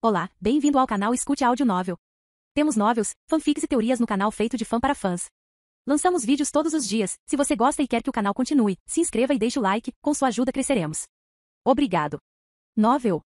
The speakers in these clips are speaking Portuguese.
Olá, bem-vindo ao canal Escute Áudio Novel. Temos novels, fanfics e teorias no canal feito de fã para fãs. Lançamos vídeos todos os dias. Se você gosta e quer que o canal continue, se inscreva e deixe o like, com sua ajuda cresceremos. Obrigado. Novel.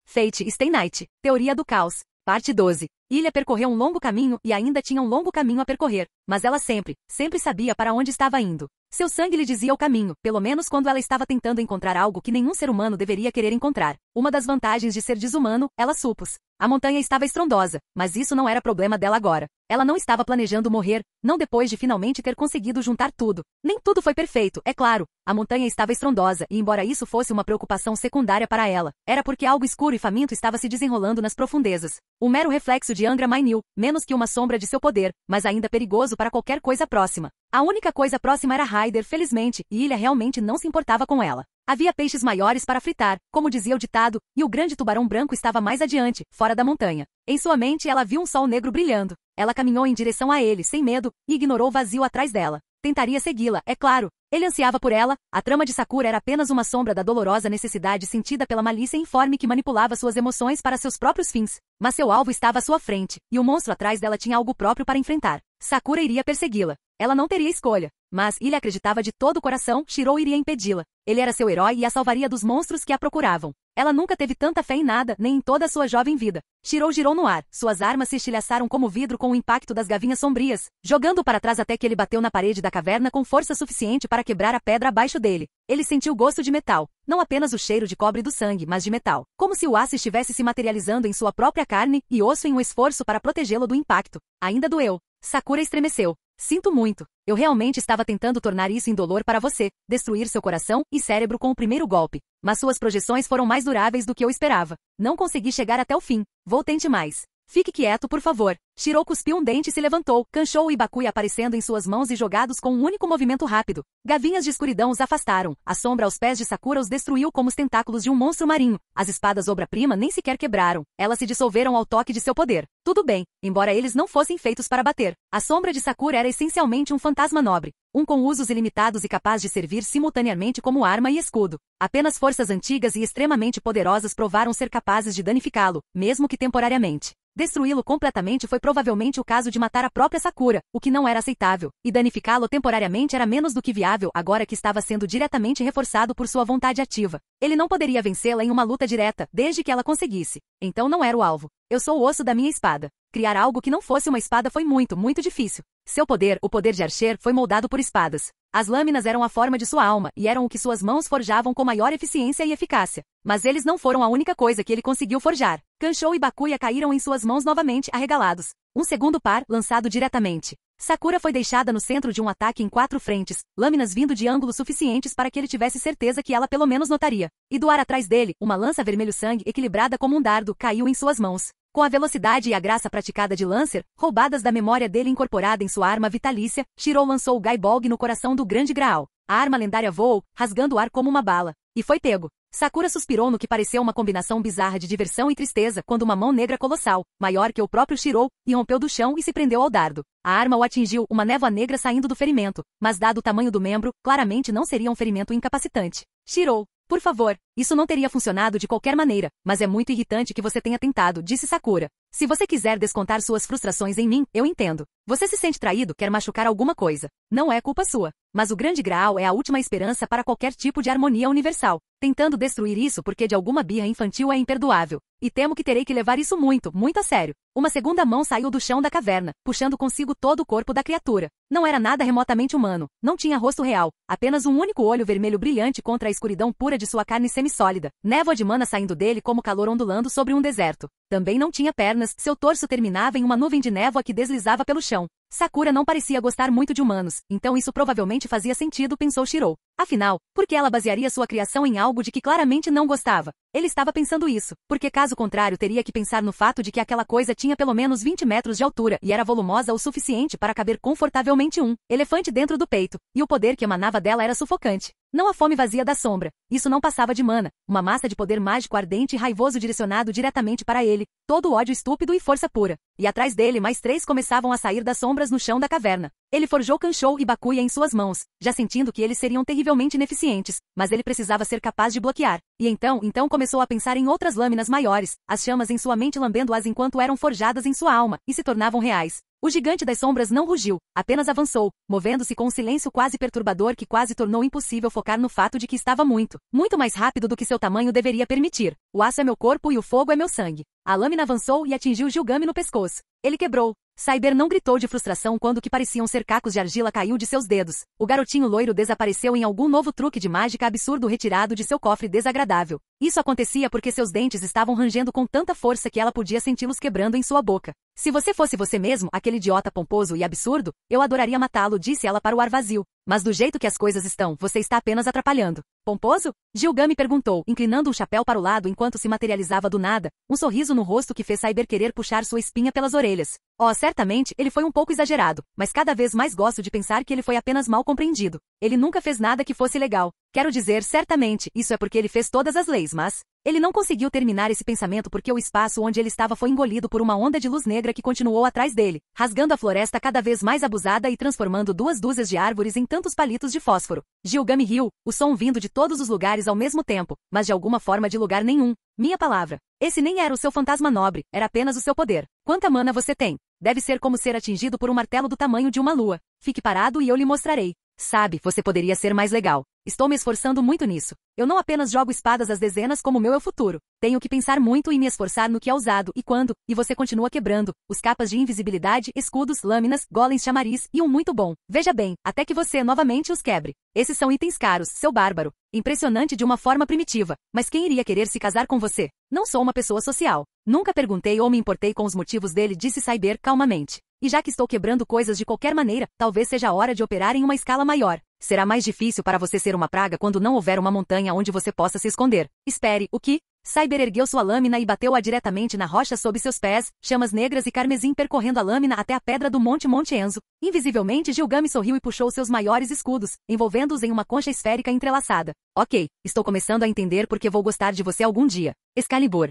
Fate Stay Night, Teoria do Caos, parte 12. Ilha percorreu um longo caminho e ainda tinha um longo caminho a percorrer, mas ela sempre sabia para onde estava indo. Seu sangue lhe dizia o caminho, pelo menos quando ela estava tentando encontrar algo que nenhum ser humano deveria querer encontrar. Uma das vantagens de ser desumano, ela supôs. A montanha estava estrondosa, mas isso não era problema dela agora. Ela não estava planejando morrer, não depois de finalmente ter conseguido juntar tudo. Nem tudo foi perfeito, é claro. A montanha estava estrondosa e embora isso fosse uma preocupação secundária para ela, era porque algo escuro e faminto estava se desenrolando nas profundezas. Um mero reflexo de Angra Mainil, menos que uma sombra de seu poder, mas ainda perigoso para qualquer coisa próxima. A única coisa próxima era Ryder, felizmente, e Ilha realmente não se importava com ela. Havia peixes maiores para fritar, como dizia o ditado, e o grande tubarão branco estava mais adiante, fora da montanha. Em sua mente ela viu um sol negro brilhando. Ela caminhou em direção a ele, sem medo, e ignorou o vazio atrás dela. Tentaria segui-la, é claro. Ele ansiava por ela, a trama de Sakura era apenas uma sombra da dolorosa necessidade sentida pela malícia informe que manipulava suas emoções para seus próprios fins. Mas seu alvo estava à sua frente, e o monstro atrás dela tinha algo próprio para enfrentar. Sakura iria persegui-la. Ela não teria escolha. Mas Ilha acreditava de todo o coração, Shirou iria impedi-la. Ele era seu herói e a salvaria dos monstros que a procuravam. Ela nunca teve tanta fé em nada, nem em toda a sua jovem vida. Shirou girou no ar, suas armas se estilhaçaram como vidro com o impacto das gavinhas sombrias, jogando para trás até que ele bateu na parede da caverna com força suficiente para quebrar a pedra abaixo dele. Ele sentiu gosto de metal, não apenas o cheiro de cobre do sangue, mas de metal, como se o aço estivesse se materializando em sua própria carne e osso em um esforço para protegê-lo do impacto. Ainda doeu. Sakura estremeceu. Sinto muito. Eu realmente estava tentando tornar isso indolor para você, destruir seu coração e cérebro com o primeiro golpe. Mas suas projeções foram mais duráveis do que eu esperava. Não consegui chegar até o fim. Tente mais. Fique quieto, por favor. Shirou cuspiu um dente e se levantou, Kanshou e Bakui aparecendo em suas mãos e jogados com um único movimento rápido. Gavinhas de escuridão os afastaram. A sombra aos pés de Sakura os destruiu como os tentáculos de um monstro marinho. As espadas obra-prima nem sequer quebraram. Elas se dissolveram ao toque de seu poder. Tudo bem, embora eles não fossem feitos para bater. A sombra de Sakura era essencialmente um fantasma nobre. Um com usos ilimitados e capaz de servir simultaneamente como arma e escudo. Apenas forças antigas e extremamente poderosas provaram ser capazes de danificá-lo, mesmo que temporariamente. Destruí-lo completamente foi provavelmente o caso de matar a própria Sakura, o que não era aceitável, e danificá-lo temporariamente era menos do que viável agora que estava sendo diretamente reforçado por sua vontade ativa. Ele não poderia vencê-la em uma luta direta, desde que ela conseguisse. Então não era o alvo. Eu sou o osso da minha espada. Criar algo que não fosse uma espada foi muito difícil. Seu poder, o poder de Archer, foi moldado por espadas. As lâminas eram a forma de sua alma e eram o que suas mãos forjavam com maior eficiência e eficácia. Mas eles não foram a única coisa que ele conseguiu forjar. Kanshou e Bakuya caíram em suas mãos novamente, arregalados. Um segundo par, lançado diretamente. Sakura foi deixada no centro de um ataque em 4 frentes, lâminas vindo de ângulos suficientes para que ele tivesse certeza que ela pelo menos notaria. E do ar atrás dele, uma lança vermelho-sangue equilibrada como um dardo caiu em suas mãos. Com a velocidade e a graça praticada de Lancer, roubadas da memória dele incorporada em sua arma vitalícia, Shirou lançou o Gaibolg no coração do Grande Graal. A arma lendária voou, rasgando o ar como uma bala. E foi pego. Sakura suspirou no que pareceu uma combinação bizarra de diversão e tristeza quando uma mão negra colossal, maior que o próprio Shirou, irrompeu do chão e se prendeu ao dardo. A arma o atingiu, uma névoa negra saindo do ferimento, mas dado o tamanho do membro, claramente não seria um ferimento incapacitante. Shirou, por favor, isso não teria funcionado de qualquer maneira, mas é muito irritante que você tenha tentado, disse Sakura. Se você quiser descontar suas frustrações em mim, eu entendo. Você se sente traído, quer machucar alguma coisa. Não é culpa sua. Mas o Grande Graal é a última esperança para qualquer tipo de harmonia universal. Tentando destruir isso porque de alguma birra infantil é imperdoável. E temo que terei que levar isso muito a sério. Uma segunda mão saiu do chão da caverna, puxando consigo todo o corpo da criatura. Não era nada remotamente humano. Não tinha rosto real. Apenas um único olho vermelho brilhante contra a escuridão pura de sua carne semissólida. Névoa de mana saindo dele como calor ondulando sobre um deserto. Também não tinha pernas, seu torso terminava em uma nuvem de névoa que deslizava pelo chão. Sakura não parecia gostar muito de humanos, então isso provavelmente fazia sentido, pensou Shirou. Afinal, por que ela basearia sua criação em algo de que claramente não gostava? Ele estava pensando isso, porque caso contrário teria que pensar no fato de que aquela coisa tinha pelo menos 20 metros de altura e era volumosa o suficiente para caber confortavelmente um elefante dentro do peito, e o poder que emanava dela era sufocante. Não a fome vazia da sombra. Isso não passava de mana, uma massa de poder mágico ardente e raivoso direcionado diretamente para ele, todo ódio estúpido e força pura. E atrás dele mais 3 começavam a sair das sombras no chão da caverna. Ele forjou Kanshou e Bakuya em suas mãos, já sentindo que eles seriam terrivelmente ineficientes, mas ele precisava ser capaz de bloquear. E então começou a pensar em outras lâminas maiores, as chamas em sua mente lambendo-as enquanto eram forjadas em sua alma, e se tornavam reais. O gigante das sombras não rugiu, apenas avançou, movendo-se com um silêncio quase perturbador que quase tornou impossível focar no fato de que estava muito mais rápido do que seu tamanho deveria permitir. O aço é meu corpo e o fogo é meu sangue. A lâmina avançou e atingiu Gilgame no pescoço. Ele quebrou. Cyber não gritou de frustração quando o que pareciam ser cacos de argila caiu de seus dedos. O garotinho loiro desapareceu em algum novo truque de mágica absurdo retirado de seu cofre desagradável. Isso acontecia porque seus dentes estavam rangendo com tanta força que ela podia senti-los quebrando em sua boca. Se você fosse você mesmo, aquele idiota pomposo e absurdo, eu adoraria matá-lo, disse ela para o ar vazio. Mas do jeito que as coisas estão, você está apenas atrapalhando. Pomposo? Gilgame perguntou, inclinando o chapéu para o lado enquanto se materializava do nada, um sorriso no rosto que fez Cyber querer puxar sua espinha pelas orelhas. Oh, certamente, ele foi um pouco exagerado, mas cada vez mais gosto de pensar que ele foi apenas mal compreendido. Ele nunca fez nada que fosse legal. Quero dizer, certamente, isso é porque ele fez todas as leis, mas... Ele não conseguiu terminar esse pensamento porque o espaço onde ele estava foi engolido por uma onda de luz negra que continuou atrás dele, rasgando a floresta cada vez mais abusada e transformando 2 dúzias de árvores em tantos palitos de fósforo. Gilgame riu, o som vindo de todos os lugares ao mesmo tempo, mas de alguma forma de lugar nenhum. Minha palavra. Esse nem era o seu fantasma nobre, era apenas o seu poder. Quanta mana você tem? Deve ser como ser atingido por um martelo do tamanho de uma lua. Fique parado e eu lhe mostrarei. Sabe, você poderia ser mais legal. Estou me esforçando muito nisso. Eu não apenas jogo espadas às dezenas como o meu é o futuro. Tenho que pensar muito e me esforçar no que é usado e quando, e você continua quebrando. Os capas de invisibilidade, escudos, lâminas, golems chamariz e um muito bom. Veja bem, até que você novamente os quebre. Esses são itens caros, seu bárbaro. Impressionante de uma forma primitiva. Mas quem iria querer se casar com você? Não sou uma pessoa social. Nunca perguntei ou me importei com os motivos dele, disse Cyber calmamente. E já que estou quebrando coisas de qualquer maneira, talvez seja a hora de operar em uma escala maior. Será mais difícil para você ser uma praga quando não houver uma montanha onde você possa se esconder. Espere, o que? Cyber ergueu sua lâmina e bateu-a diretamente na rocha sob seus pés, chamas negras e carmesim percorrendo a lâmina até a pedra do Monte Enzo. Invisivelmente, Gilgame sorriu e puxou seus maiores escudos, envolvendo-os em uma concha esférica entrelaçada. Ok, estou começando a entender porque vou gostar de você algum dia. Excalibur.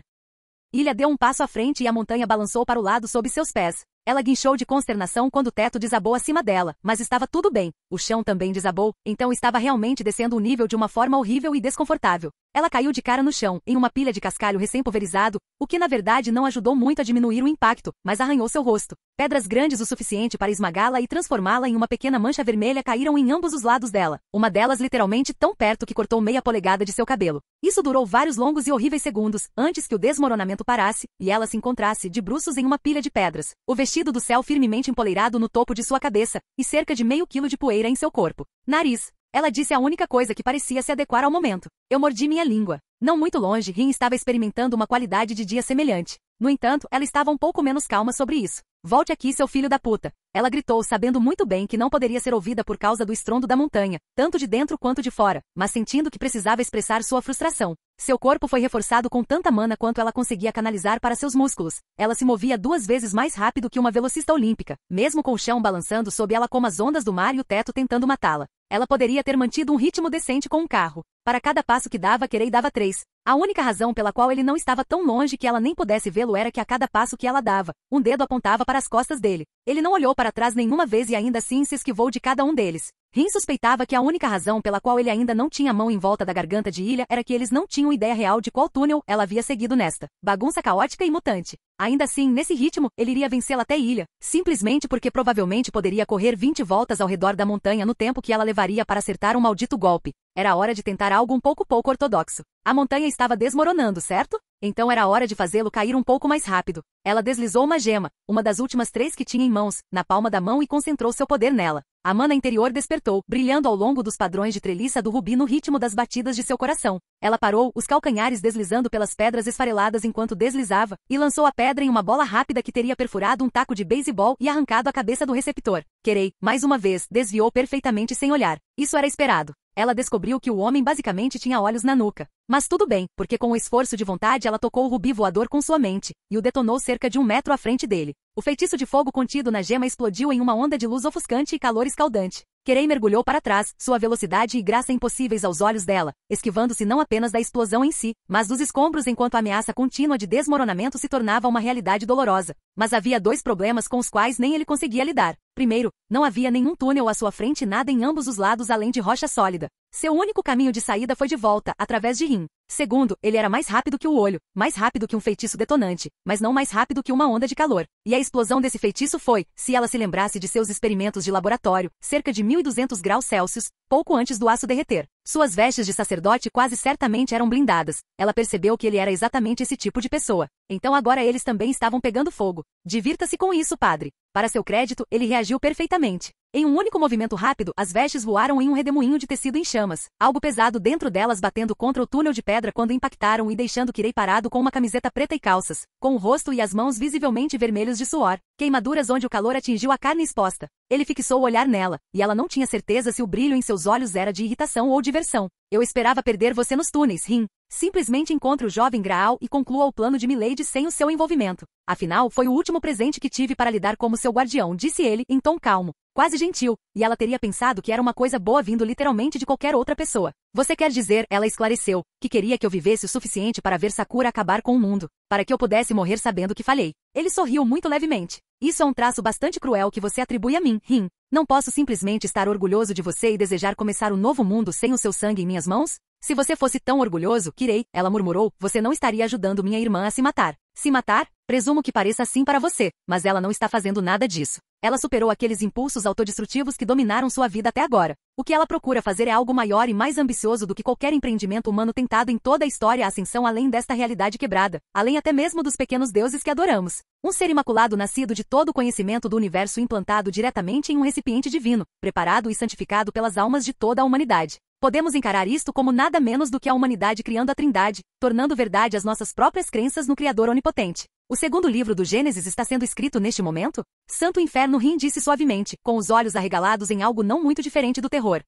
Ilha deu um passo à frente e a montanha balançou para o lado sob seus pés. Ela guinchou de consternação quando o teto desabou acima dela, mas estava tudo bem. O chão também desabou, então estava realmente descendo o nível de uma forma horrível e desconfortável. Ela caiu de cara no chão, em uma pilha de cascalho recém-pulverizado, o que na verdade não ajudou muito a diminuir o impacto, mas arranhou seu rosto. Pedras grandes o suficiente para esmagá-la e transformá-la em uma pequena mancha vermelha caíram em ambos os lados dela, uma delas literalmente tão perto que cortou meia polegada de seu cabelo. Isso durou vários longos e horríveis segundos, antes que o desmoronamento parasse, e ela se encontrasse de bruços em uma pilha de pedras. O vestido do céu firmemente empoleirado no topo de sua cabeça, e cerca de meio quilo de poeira em seu corpo. Nariz. Ela disse a única coisa que parecia se adequar ao momento. Eu mordi minha língua. Não muito longe, Rin estava experimentando uma qualidade de dia semelhante. No entanto, ela estava um pouco menos calma sobre isso. Volte aqui, seu filho da puta. Ela gritou, sabendo muito bem que não poderia ser ouvida por causa do estrondo da montanha, tanto de dentro quanto de fora, mas sentindo que precisava expressar sua frustração. Seu corpo foi reforçado com tanta mana quanto ela conseguia canalizar para seus músculos. Ela se movia 2 vezes mais rápido que uma velocista olímpica, mesmo com o chão balançando sob ela como as ondas do mar e o teto tentando matá-la. Ela poderia ter mantido um ritmo decente com um carro. Para cada passo que dava, Querei dava 3. A única razão pela qual ele não estava tão longe que ela nem pudesse vê-lo era que a cada passo que ela dava, um dedo apontava para as costas dele. Ele não olhou para trás nenhuma vez e ainda assim se esquivou de cada um deles. Rin suspeitava que a única razão pela qual ele ainda não tinha a mão em volta da garganta de Ilha era que eles não tinham ideia real de qual túnel ela havia seguido nesta bagunça caótica e mutante. Ainda assim, nesse ritmo, ele iria vencê-la até Ilha, simplesmente porque provavelmente poderia correr 20 voltas ao redor da montanha no tempo que ela levaria para acertar um maldito golpe. Era hora de tentar algo um pouco ortodoxo. A montanha estava desmoronando, certo? Então era hora de fazê-lo cair um pouco mais rápido. Ela deslizou uma gema, uma das últimas 3 que tinha em mãos, na palma da mão e concentrou seu poder nela. A mana interior despertou, brilhando ao longo dos padrões de treliça do rubi no ritmo das batidas de seu coração. Ela parou, os calcanhares deslizando pelas pedras esfareladas enquanto deslizava, e lançou a pedra em uma bola rápida que teria perfurado um taco de beisebol e arrancado a cabeça do receptor. Querei, mais uma vez, desviou perfeitamente sem olhar. Isso era esperado. Ela descobriu que o homem basicamente tinha olhos na nuca. Mas tudo bem, porque com o esforço de vontade ela tocou o rubi voador com sua mente, e o detonou cerca de 1 metro à frente dele. O feitiço de fogo contido na gema explodiu em uma onda de luz ofuscante e calor escaldante. Kirei mergulhou para trás, sua velocidade e graça impossíveis aos olhos dela, esquivando-se não apenas da explosão em si, mas dos escombros enquanto a ameaça contínua de desmoronamento se tornava uma realidade dolorosa. Mas havia dois problemas com os quais nem ele conseguia lidar. Primeiro, não havia nenhum túnel à sua frente e nada em ambos os lados além de rocha sólida. Seu único caminho de saída foi de volta, através de Rin. Segundo, ele era mais rápido que o olho, mais rápido que um feitiço detonante, mas não mais rápido que uma onda de calor. E a explosão desse feitiço foi, se ela se lembrasse de seus experimentos de laboratório, cerca de 1200 graus Celsius, pouco antes do aço derreter. Suas vestes de sacerdote quase certamente eram blindadas. Ela percebeu que ele era exatamente esse tipo de pessoa. Então agora eles também estavam pegando fogo. Divirta-se com isso, padre. Para seu crédito, ele reagiu perfeitamente. Em um único movimento rápido, as vestes voaram em um redemoinho de tecido em chamas. Algo pesado dentro delas batendo contra o túnel de pedra quando impactaram e deixando Kirei parado com uma camiseta preta e calças, com o rosto e as mãos visivelmente vermelhos de suor, queimaduras onde o calor atingiu a carne exposta. Ele fixou o olhar nela, e ela não tinha certeza se o brilho em seus olhos era de irritação ou diversão. Eu esperava perder você nos túneis, Rin. Simplesmente encontre o jovem Graal e conclua o plano de Milady sem o seu envolvimento. Afinal, foi o último presente que tive para lhe dar como seu guardião, disse ele, em tom calmo, quase gentil, e ela teria pensado que era uma coisa boa vindo literalmente de qualquer outra pessoa. Você quer dizer, ela esclareceu, que queria que eu vivesse o suficiente para ver Sakura acabar com o mundo, para que eu pudesse morrer sabendo que falhei. Ele sorriu muito levemente. Isso é um traço bastante cruel que você atribui a mim, Rin. Não posso simplesmente estar orgulhoso de você e desejar começar um novo mundo sem o seu sangue em minhas mãos? Se você fosse tão orgulhoso, Kirei, ela murmurou, você não estaria ajudando minha irmã a se matar. Se matar? Presumo que pareça assim para você, mas ela não está fazendo nada disso. Ela superou aqueles impulsos autodestrutivos que dominaram sua vida até agora. O que ela procura fazer é algo maior e mais ambicioso do que qualquer empreendimento humano tentado em toda a história, a ascensão além desta realidade quebrada, além até mesmo dos pequenos deuses que adoramos. Um ser imaculado nascido de todo o conhecimento do universo implantado diretamente em um recipiente divino, preparado e santificado pelas almas de toda a humanidade. Podemos encarar isto como nada menos do que a humanidade criando a Trindade, tornando verdade as nossas próprias crenças no Criador onipotente. O segundo livro do Gênesis está sendo escrito neste momento? Santo Inferno, Rin disse suavemente, com os olhos arregalados em algo não muito diferente do terror.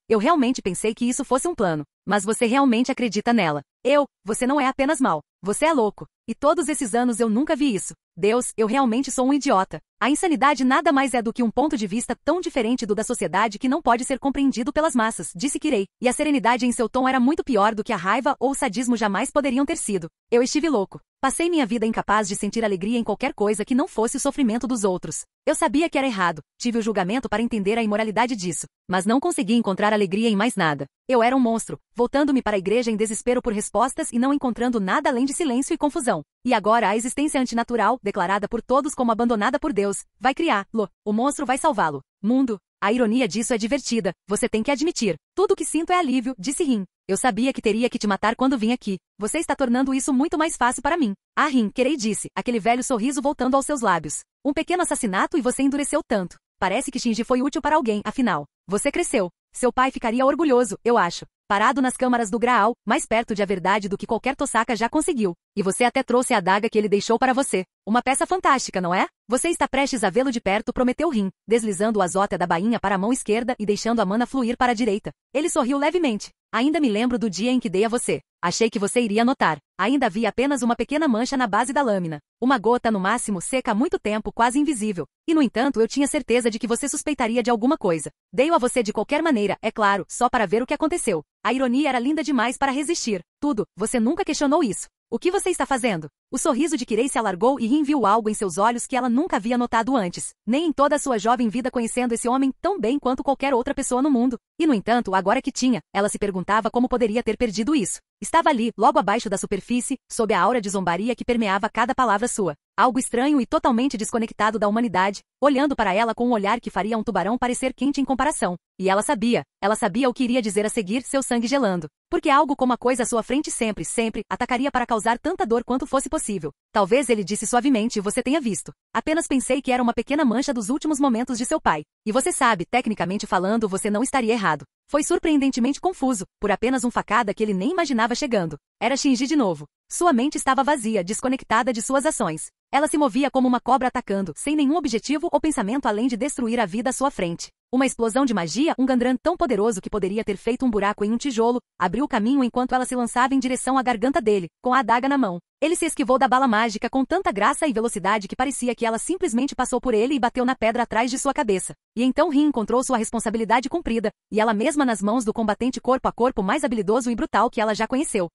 Eu realmente pensei que isso fosse um plano. Mas você realmente acredita nela. Você não é apenas mal. Você é louco. E todos esses anos eu nunca vi isso. Deus, eu realmente sou um idiota. A insanidade nada mais é do que um ponto de vista tão diferente do da sociedade que não pode ser compreendido pelas massas, disse Kirei, e a serenidade em seu tom era muito pior do que a raiva ou o sadismo jamais poderiam ter sido. Eu estive louco. Passei minha vida incapaz de sentir alegria em qualquer coisa que não fosse o sofrimento dos outros. Eu sabia que era errado, tive o julgamento para entender a imoralidade disso, mas não consegui encontrar alegria em mais nada. Eu era um monstro, voltando-me para a igreja em desespero por respostas e não encontrando nada além de silêncio e confusão. E agora a existência antinatural, declarada por todos como abandonada por Deus, vai criá-lo. O monstro vai salvá-lo. Mundo. A ironia disso é divertida, você tem que admitir. Tudo o que sinto é alívio, disse Rin. Eu sabia que teria que te matar quando vim aqui. Você está tornando isso muito mais fácil para mim. Ah, Rin, Kirei disse, aquele velho sorriso voltando aos seus lábios. Um pequeno assassinato e você endureceu tanto. Parece que Shinji foi útil para alguém, afinal. Você cresceu. Seu pai ficaria orgulhoso, eu acho. Parado nas câmaras do Graal, mais perto de a verdade do que qualquer Tosaka já conseguiu. E você até trouxe a adaga que ele deixou para você. Uma peça fantástica, não é? Você está prestes a vê-lo de perto, prometeu Rin, deslizando o azótea da bainha para a mão esquerda e deixando a mana fluir para a direita. Ele sorriu levemente. Ainda me lembro do dia em que dei a você. Achei que você iria notar. Ainda havia apenas uma pequena mancha na base da lâmina. Uma gota no máximo seca há muito tempo, quase invisível. E no entanto eu tinha certeza de que você suspeitaria de alguma coisa. Dei-o a você de qualquer maneira, é claro, só para ver o que aconteceu. A ironia era linda demais para resistir. Tudo, você nunca questionou isso. O que você está fazendo? O sorriso de Kirei se alargou e Rin viu algo em seus olhos que ela nunca havia notado antes, nem em toda a sua jovem vida conhecendo esse homem tão bem quanto qualquer outra pessoa no mundo. E no entanto, agora que tinha, ela se perguntava como poderia ter perdido isso. Estava ali, logo abaixo da superfície, sob a aura de zombaria que permeava cada palavra sua. Algo estranho e totalmente desconectado da humanidade, olhando para ela com um olhar que faria um tubarão parecer quente em comparação. E ela sabia o que iria dizer a seguir, seu sangue gelando. Porque algo como a coisa à sua frente sempre, atacaria para causar tanta dor quanto fosse possível. Talvez ele disse suavemente, você tenha visto. Apenas pensei que era uma pequena mancha dos últimos momentos de seu pai. E você sabe, tecnicamente falando, você não estaria errado. Foi surpreendentemente confuso, por apenas facada que ele nem imaginava chegando. Era Shinji de novo. Sua mente estava vazia, desconectada de suas ações. Ela se movia como uma cobra atacando, sem nenhum objetivo ou pensamento além de destruir a vida à sua frente. Uma explosão de magia, um Gandran tão poderoso que poderia ter feito um buraco em um tijolo, abriu o caminho enquanto ela se lançava em direção à garganta dele, com a adaga na mão. Ele se esquivou da bala mágica com tanta graça e velocidade que parecia que ela simplesmente passou por ele e bateu na pedra atrás de sua cabeça. E então Rin encontrou sua responsabilidade cumprida, e ela mesma nas mãos do combatente corpo a corpo mais habilidoso e brutal que ela já conheceu.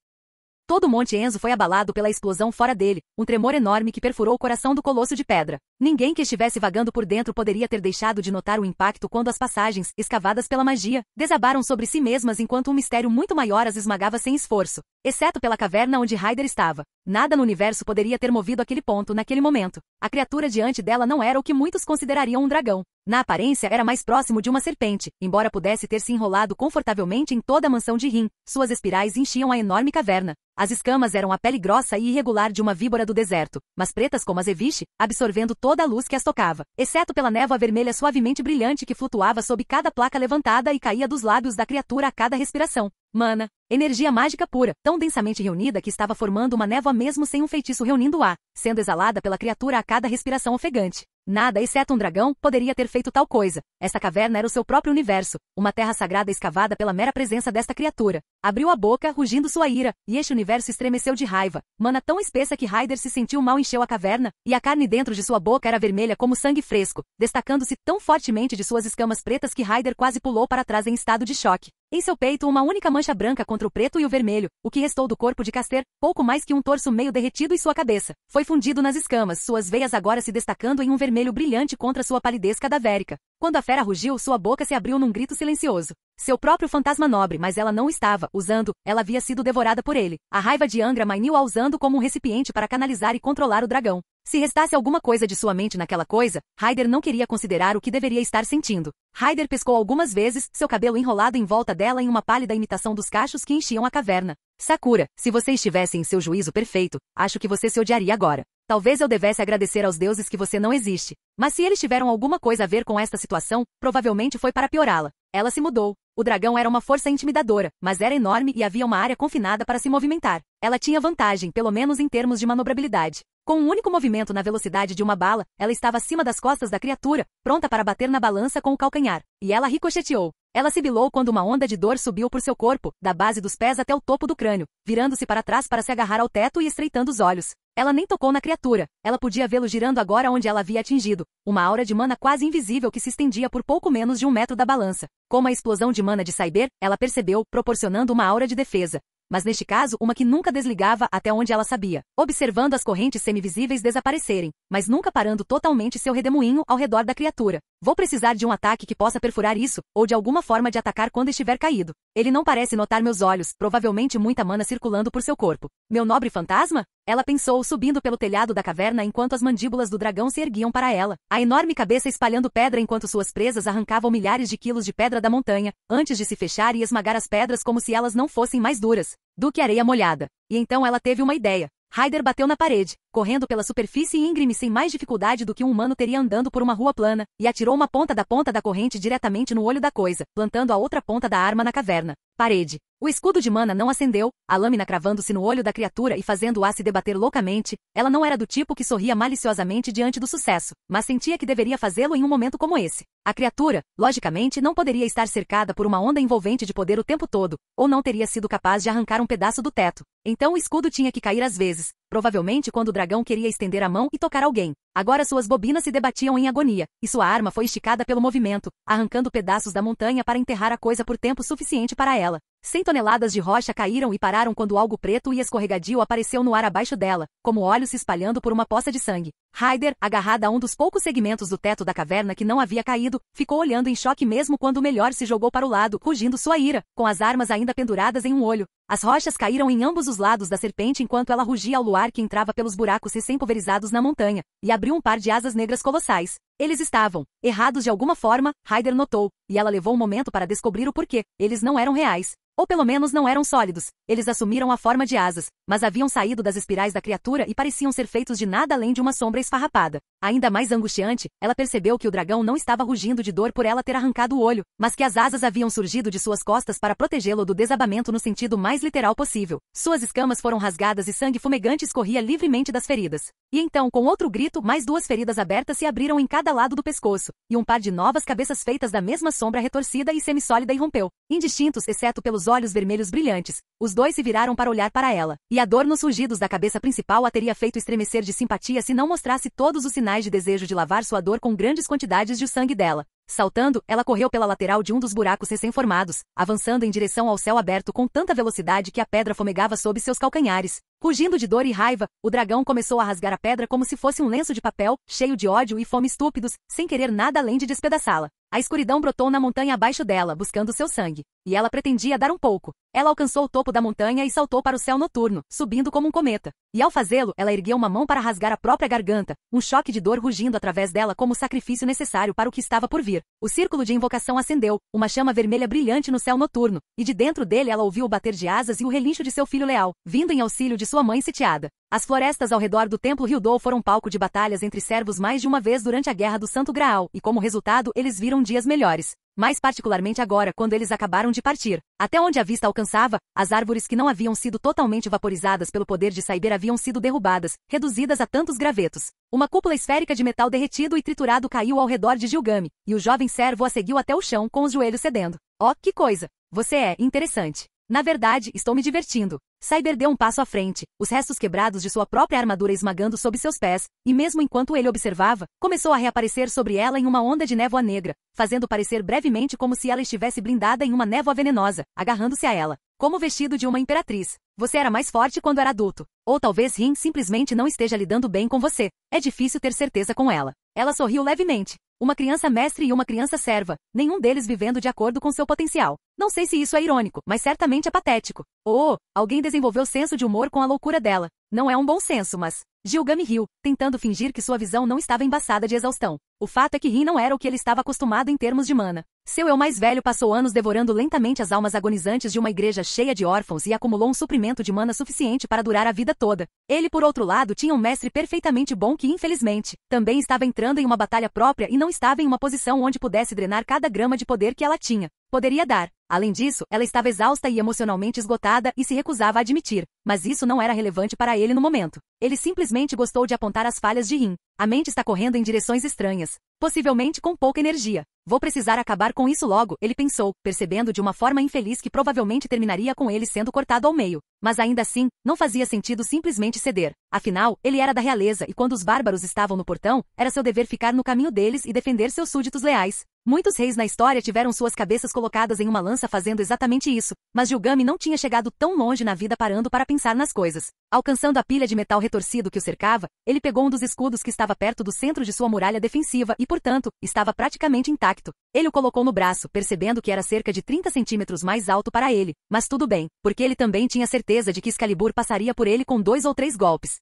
Todo o Monte Enzo foi abalado pela explosão fora dele, um tremor enorme que perfurou o coração do colosso de pedra. Ninguém que estivesse vagando por dentro poderia ter deixado de notar o impacto quando as passagens, escavadas pela magia, desabaram sobre si mesmas enquanto um mistério muito maior as esmagava sem esforço. Exceto pela caverna onde Ryder estava. Nada no universo poderia ter movido aquele ponto naquele momento. A criatura diante dela não era o que muitos considerariam um dragão. Na aparência era mais próximo de uma serpente, embora pudesse ter se enrolado confortavelmente em toda a mansão de Rin. Suas espirais enchiam a enorme caverna. As escamas eram a pele grossa e irregular de uma víbora do deserto, mas pretas como azeviche, absorvendo toda a luz que as tocava, exceto pela névoa vermelha suavemente brilhante que flutuava sob cada placa levantada e caía dos lábios da criatura a cada respiração. Mana, energia mágica pura, tão densamente reunida que estava formando uma névoa mesmo sem um feitiço reunindo-a, sendo exalada pela criatura a cada respiração ofegante. Nada, exceto um dragão, poderia ter feito tal coisa. Esta caverna era o seu próprio universo, uma terra sagrada escavada pela mera presença desta criatura. Abriu a boca, rugindo sua ira, e este universo estremeceu de raiva. Mana tão espessa que Ryder se sentiu mal encheu a caverna, e a carne dentro de sua boca era vermelha como sangue fresco, destacando-se tão fortemente de suas escamas pretas que Ryder quase pulou para trás em estado de choque. Em seu peito uma única mancha branca contra o preto e o vermelho, o que restou do corpo de Caster, pouco mais que um torso meio derretido e sua cabeça. Foi fundido nas escamas, suas veias agora se destacando em um vermelho brilhante contra sua palidez cadavérica. Quando a fera rugiu, sua boca se abriu num grito silencioso. Seu próprio fantasma nobre, mas ela não estava usando, ela havia sido devorada por ele. A raiva de Angra Mainil a usando como um recipiente para canalizar e controlar o dragão. Se restasse alguma coisa de sua mente naquela coisa, Ryder não queria considerar o que deveria estar sentindo. Ryder pescou algumas vezes, seu cabelo enrolado em volta dela em uma pálida imitação dos cachos que enchiam a caverna. Sakura, se você estivesse em seu juízo perfeito, acho que você se odiaria agora. Talvez eu devesse agradecer aos deuses que você não existe. Mas se eles tiveram alguma coisa a ver com esta situação, provavelmente foi para piorá-la. Ela se mudou. O dragão era uma força intimidadora, mas era enorme e havia uma área confinada para se movimentar. Ela tinha vantagem, pelo menos em termos de manobrabilidade. Com um único movimento na velocidade de uma bala, ela estava acima das costas da criatura, pronta para bater na balança com o calcanhar. E ela ricocheteou. Ela sibilou quando uma onda de dor subiu por seu corpo, da base dos pés até o topo do crânio, virando-se para trás para se agarrar ao teto e estreitando os olhos. Ela nem tocou na criatura. Ela podia vê-lo girando agora onde ela havia atingido. Uma aura de mana quase invisível que se estendia por pouco menos de 1 metro da balança. Como a explosão de mana de Cyber, ela percebeu, proporcionando uma aura de defesa. Mas neste caso, uma que nunca desligava até onde ela sabia, observando as correntes semivisíveis desaparecerem, mas nunca parando totalmente seu redemoinho ao redor da criatura. Vou precisar de um ataque que possa perfurar isso, ou de alguma forma de atacar quando estiver caído. Ele não parece notar meus olhos, provavelmente muita mana circulando por seu corpo. Meu nobre fantasma? Ela pensou, subindo pelo telhado da caverna enquanto as mandíbulas do dragão se erguiam para ela, a enorme cabeça espalhando pedra enquanto suas presas arrancavam milhares de quilos de pedra da montanha, antes de se fechar e esmagar as pedras como se elas não fossem mais duras do que areia molhada. E então ela teve uma ideia. Ryder bateu na parede, correndo pela superfície íngreme sem mais dificuldade do que um humano teria andando por uma rua plana, e atirou uma ponta da corrente diretamente no olho da coisa, plantando a outra ponta da arma na caverna. Parede. O escudo de mana não acendeu, a lâmina cravando-se no olho da criatura e fazendo-a se debater loucamente. Ela não era do tipo que sorria maliciosamente diante do sucesso, mas sentia que deveria fazê-lo em um momento como esse. A criatura, logicamente, não poderia estar cercada por uma onda envolvente de poder o tempo todo, ou não teria sido capaz de arrancar um pedaço do teto. Então o escudo tinha que cair às vezes, provavelmente quando o dragão queria estender a mão e tocar alguém. Agora suas bobinas se debatiam em agonia, e sua arma foi esticada pelo movimento, arrancando pedaços da montanha para enterrar a coisa por tempo suficiente para ela. 100 toneladas de rocha caíram e pararam quando algo preto e escorregadio apareceu no ar abaixo dela, como óleo se espalhando por uma poça de sangue. Ryder, agarrada a um dos poucos segmentos do teto da caverna que não havia caído, ficou olhando em choque mesmo quando o melhor se jogou para o lado, rugindo sua ira, com as armas ainda penduradas em um olho. As rochas caíram em ambos os lados da serpente enquanto ela rugia ao luar que entrava pelos buracos recém-pulverizados na montanha, e abriu um par de asas negras colossais. Eles estavam errados de alguma forma, Ryder notou, e ela levou um momento para descobrir o porquê. Eles não eram reais. Ou pelo menos não eram sólidos. Eles assumiram a forma de asas, mas haviam saído das espirais da criatura e pareciam ser feitos de nada além de uma sombra esfarrapada. Ainda mais angustiante, ela percebeu que o dragão não estava rugindo de dor por ela ter arrancado o olho, mas que as asas haviam surgido de suas costas para protegê-lo do desabamento no sentido mais literal possível. Suas escamas foram rasgadas e sangue fumegante escorria livremente das feridas. E então, com outro grito, mais 2 feridas abertas se abriram em cada lado do pescoço, e um par de novas cabeças feitas da mesma sombra retorcida e semissólida irrompeu. Indistintos, exceto pelos olhos vermelhos brilhantes, os dois se viraram para olhar para ela, e a dor nos rugidos da cabeça principal a teria feito estremecer de simpatia se não mostrasse todos os sinais de desejo de lavar sua dor com grandes quantidades de sangue dela. Saltando, ela correu pela lateral de um dos buracos recém-formados, avançando em direção ao céu aberto com tanta velocidade que a pedra fomegava sob seus calcanhares. Rugindo de dor e raiva, o dragão começou a rasgar a pedra como se fosse um lenço de papel, cheio de ódio e fome estúpidos, sem querer nada além de despedaçá-la. A escuridão brotou na montanha abaixo dela, buscando seu sangue. E ela pretendia dar um pouco. Ela alcançou o topo da montanha e saltou para o céu noturno, subindo como um cometa. E ao fazê-lo, ela ergueu uma mão para rasgar a própria garganta, um choque de dor rugindo através dela como sacrifício necessário para o que estava por vir. O círculo de invocação acendeu, uma chama vermelha brilhante no céu noturno, e de dentro dele ela ouviu o bater de asas e o relincho de seu filho leal, vindo em auxílio de sua mãe sitiada. As florestas ao redor do templo Hildol foram palco de batalhas entre servos mais de uma vez durante a Guerra do Santo Graal, e como resultado, eles viram dias melhores. Mais particularmente agora, quando eles acabaram de partir. Até onde a vista alcançava, as árvores que não haviam sido totalmente vaporizadas pelo poder de Cyber haviam sido derrubadas, reduzidas a tantos gravetos. Uma cúpula esférica de metal derretido e triturado caiu ao redor de Gilgame, e o jovem servo a seguiu até o chão com os joelhos cedendo. Oh, que coisa! Você é interessante. Na verdade, estou me divertindo. Cyber deu um passo à frente, os restos quebrados de sua própria armadura esmagando sob seus pés, e mesmo enquanto ele observava, começou a reaparecer sobre ela em uma onda de névoa negra, fazendo parecer brevemente como se ela estivesse blindada em uma névoa venenosa, agarrando-se a ela, como vestido de uma imperatriz. Você era mais forte quando era adulto. Ou talvez Rin simplesmente não esteja lidando bem com você. É difícil ter certeza com ela. Ela sorriu levemente. Uma criança mestre e uma criança serva, nenhum deles vivendo de acordo com seu potencial. Não sei se isso é irônico, mas certamente é patético. Oh, alguém desenvolveu senso de humor com a loucura dela. Não é um bom senso, mas... Gilgame riu, tentando fingir que sua visão não estava embaçada de exaustão. O fato é que Rin não era o que ele estava acostumado em termos de mana. Seu eu mais velho passou anos devorando lentamente as almas agonizantes de uma igreja cheia de órfãos e acumulou um suprimento de mana suficiente para durar a vida toda. Ele, por outro lado, tinha um mestre perfeitamente bom que, infelizmente, também estava entrando em uma batalha própria e não estava em uma posição onde pudesse drenar cada grama de poder que ela tinha. Poderia dar. Além disso, ela estava exausta e emocionalmente esgotada e se recusava a admitir, mas isso não era relevante para ele no momento. Ele simplesmente gostou de apontar as falhas de Rin. A mente está correndo em direções estranhas, possivelmente com pouca energia. Vou precisar acabar com isso logo, ele pensou, percebendo de uma forma infeliz que provavelmente terminaria com ele sendo cortado ao meio. Mas ainda assim, não fazia sentido simplesmente ceder. Afinal, ele era da realeza e quando os bárbaros estavam no portão, era seu dever ficar no caminho deles e defender seus súditos leais. Muitos reis na história tiveram suas cabeças colocadas em uma lança fazendo exatamente isso, mas Gilgame não tinha chegado tão longe na vida parando para pensar nas coisas. Alcançando a pilha de metal retorcido que o cercava, ele pegou um dos escudos que estava perto do centro de sua muralha defensiva e, portanto, estava praticamente intacto. Ele o colocou no braço, percebendo que era cerca de 30 centímetros mais alto para ele, mas tudo bem, porque ele também tinha certeza de que Excalibur passaria por ele com 2 ou 3 golpes.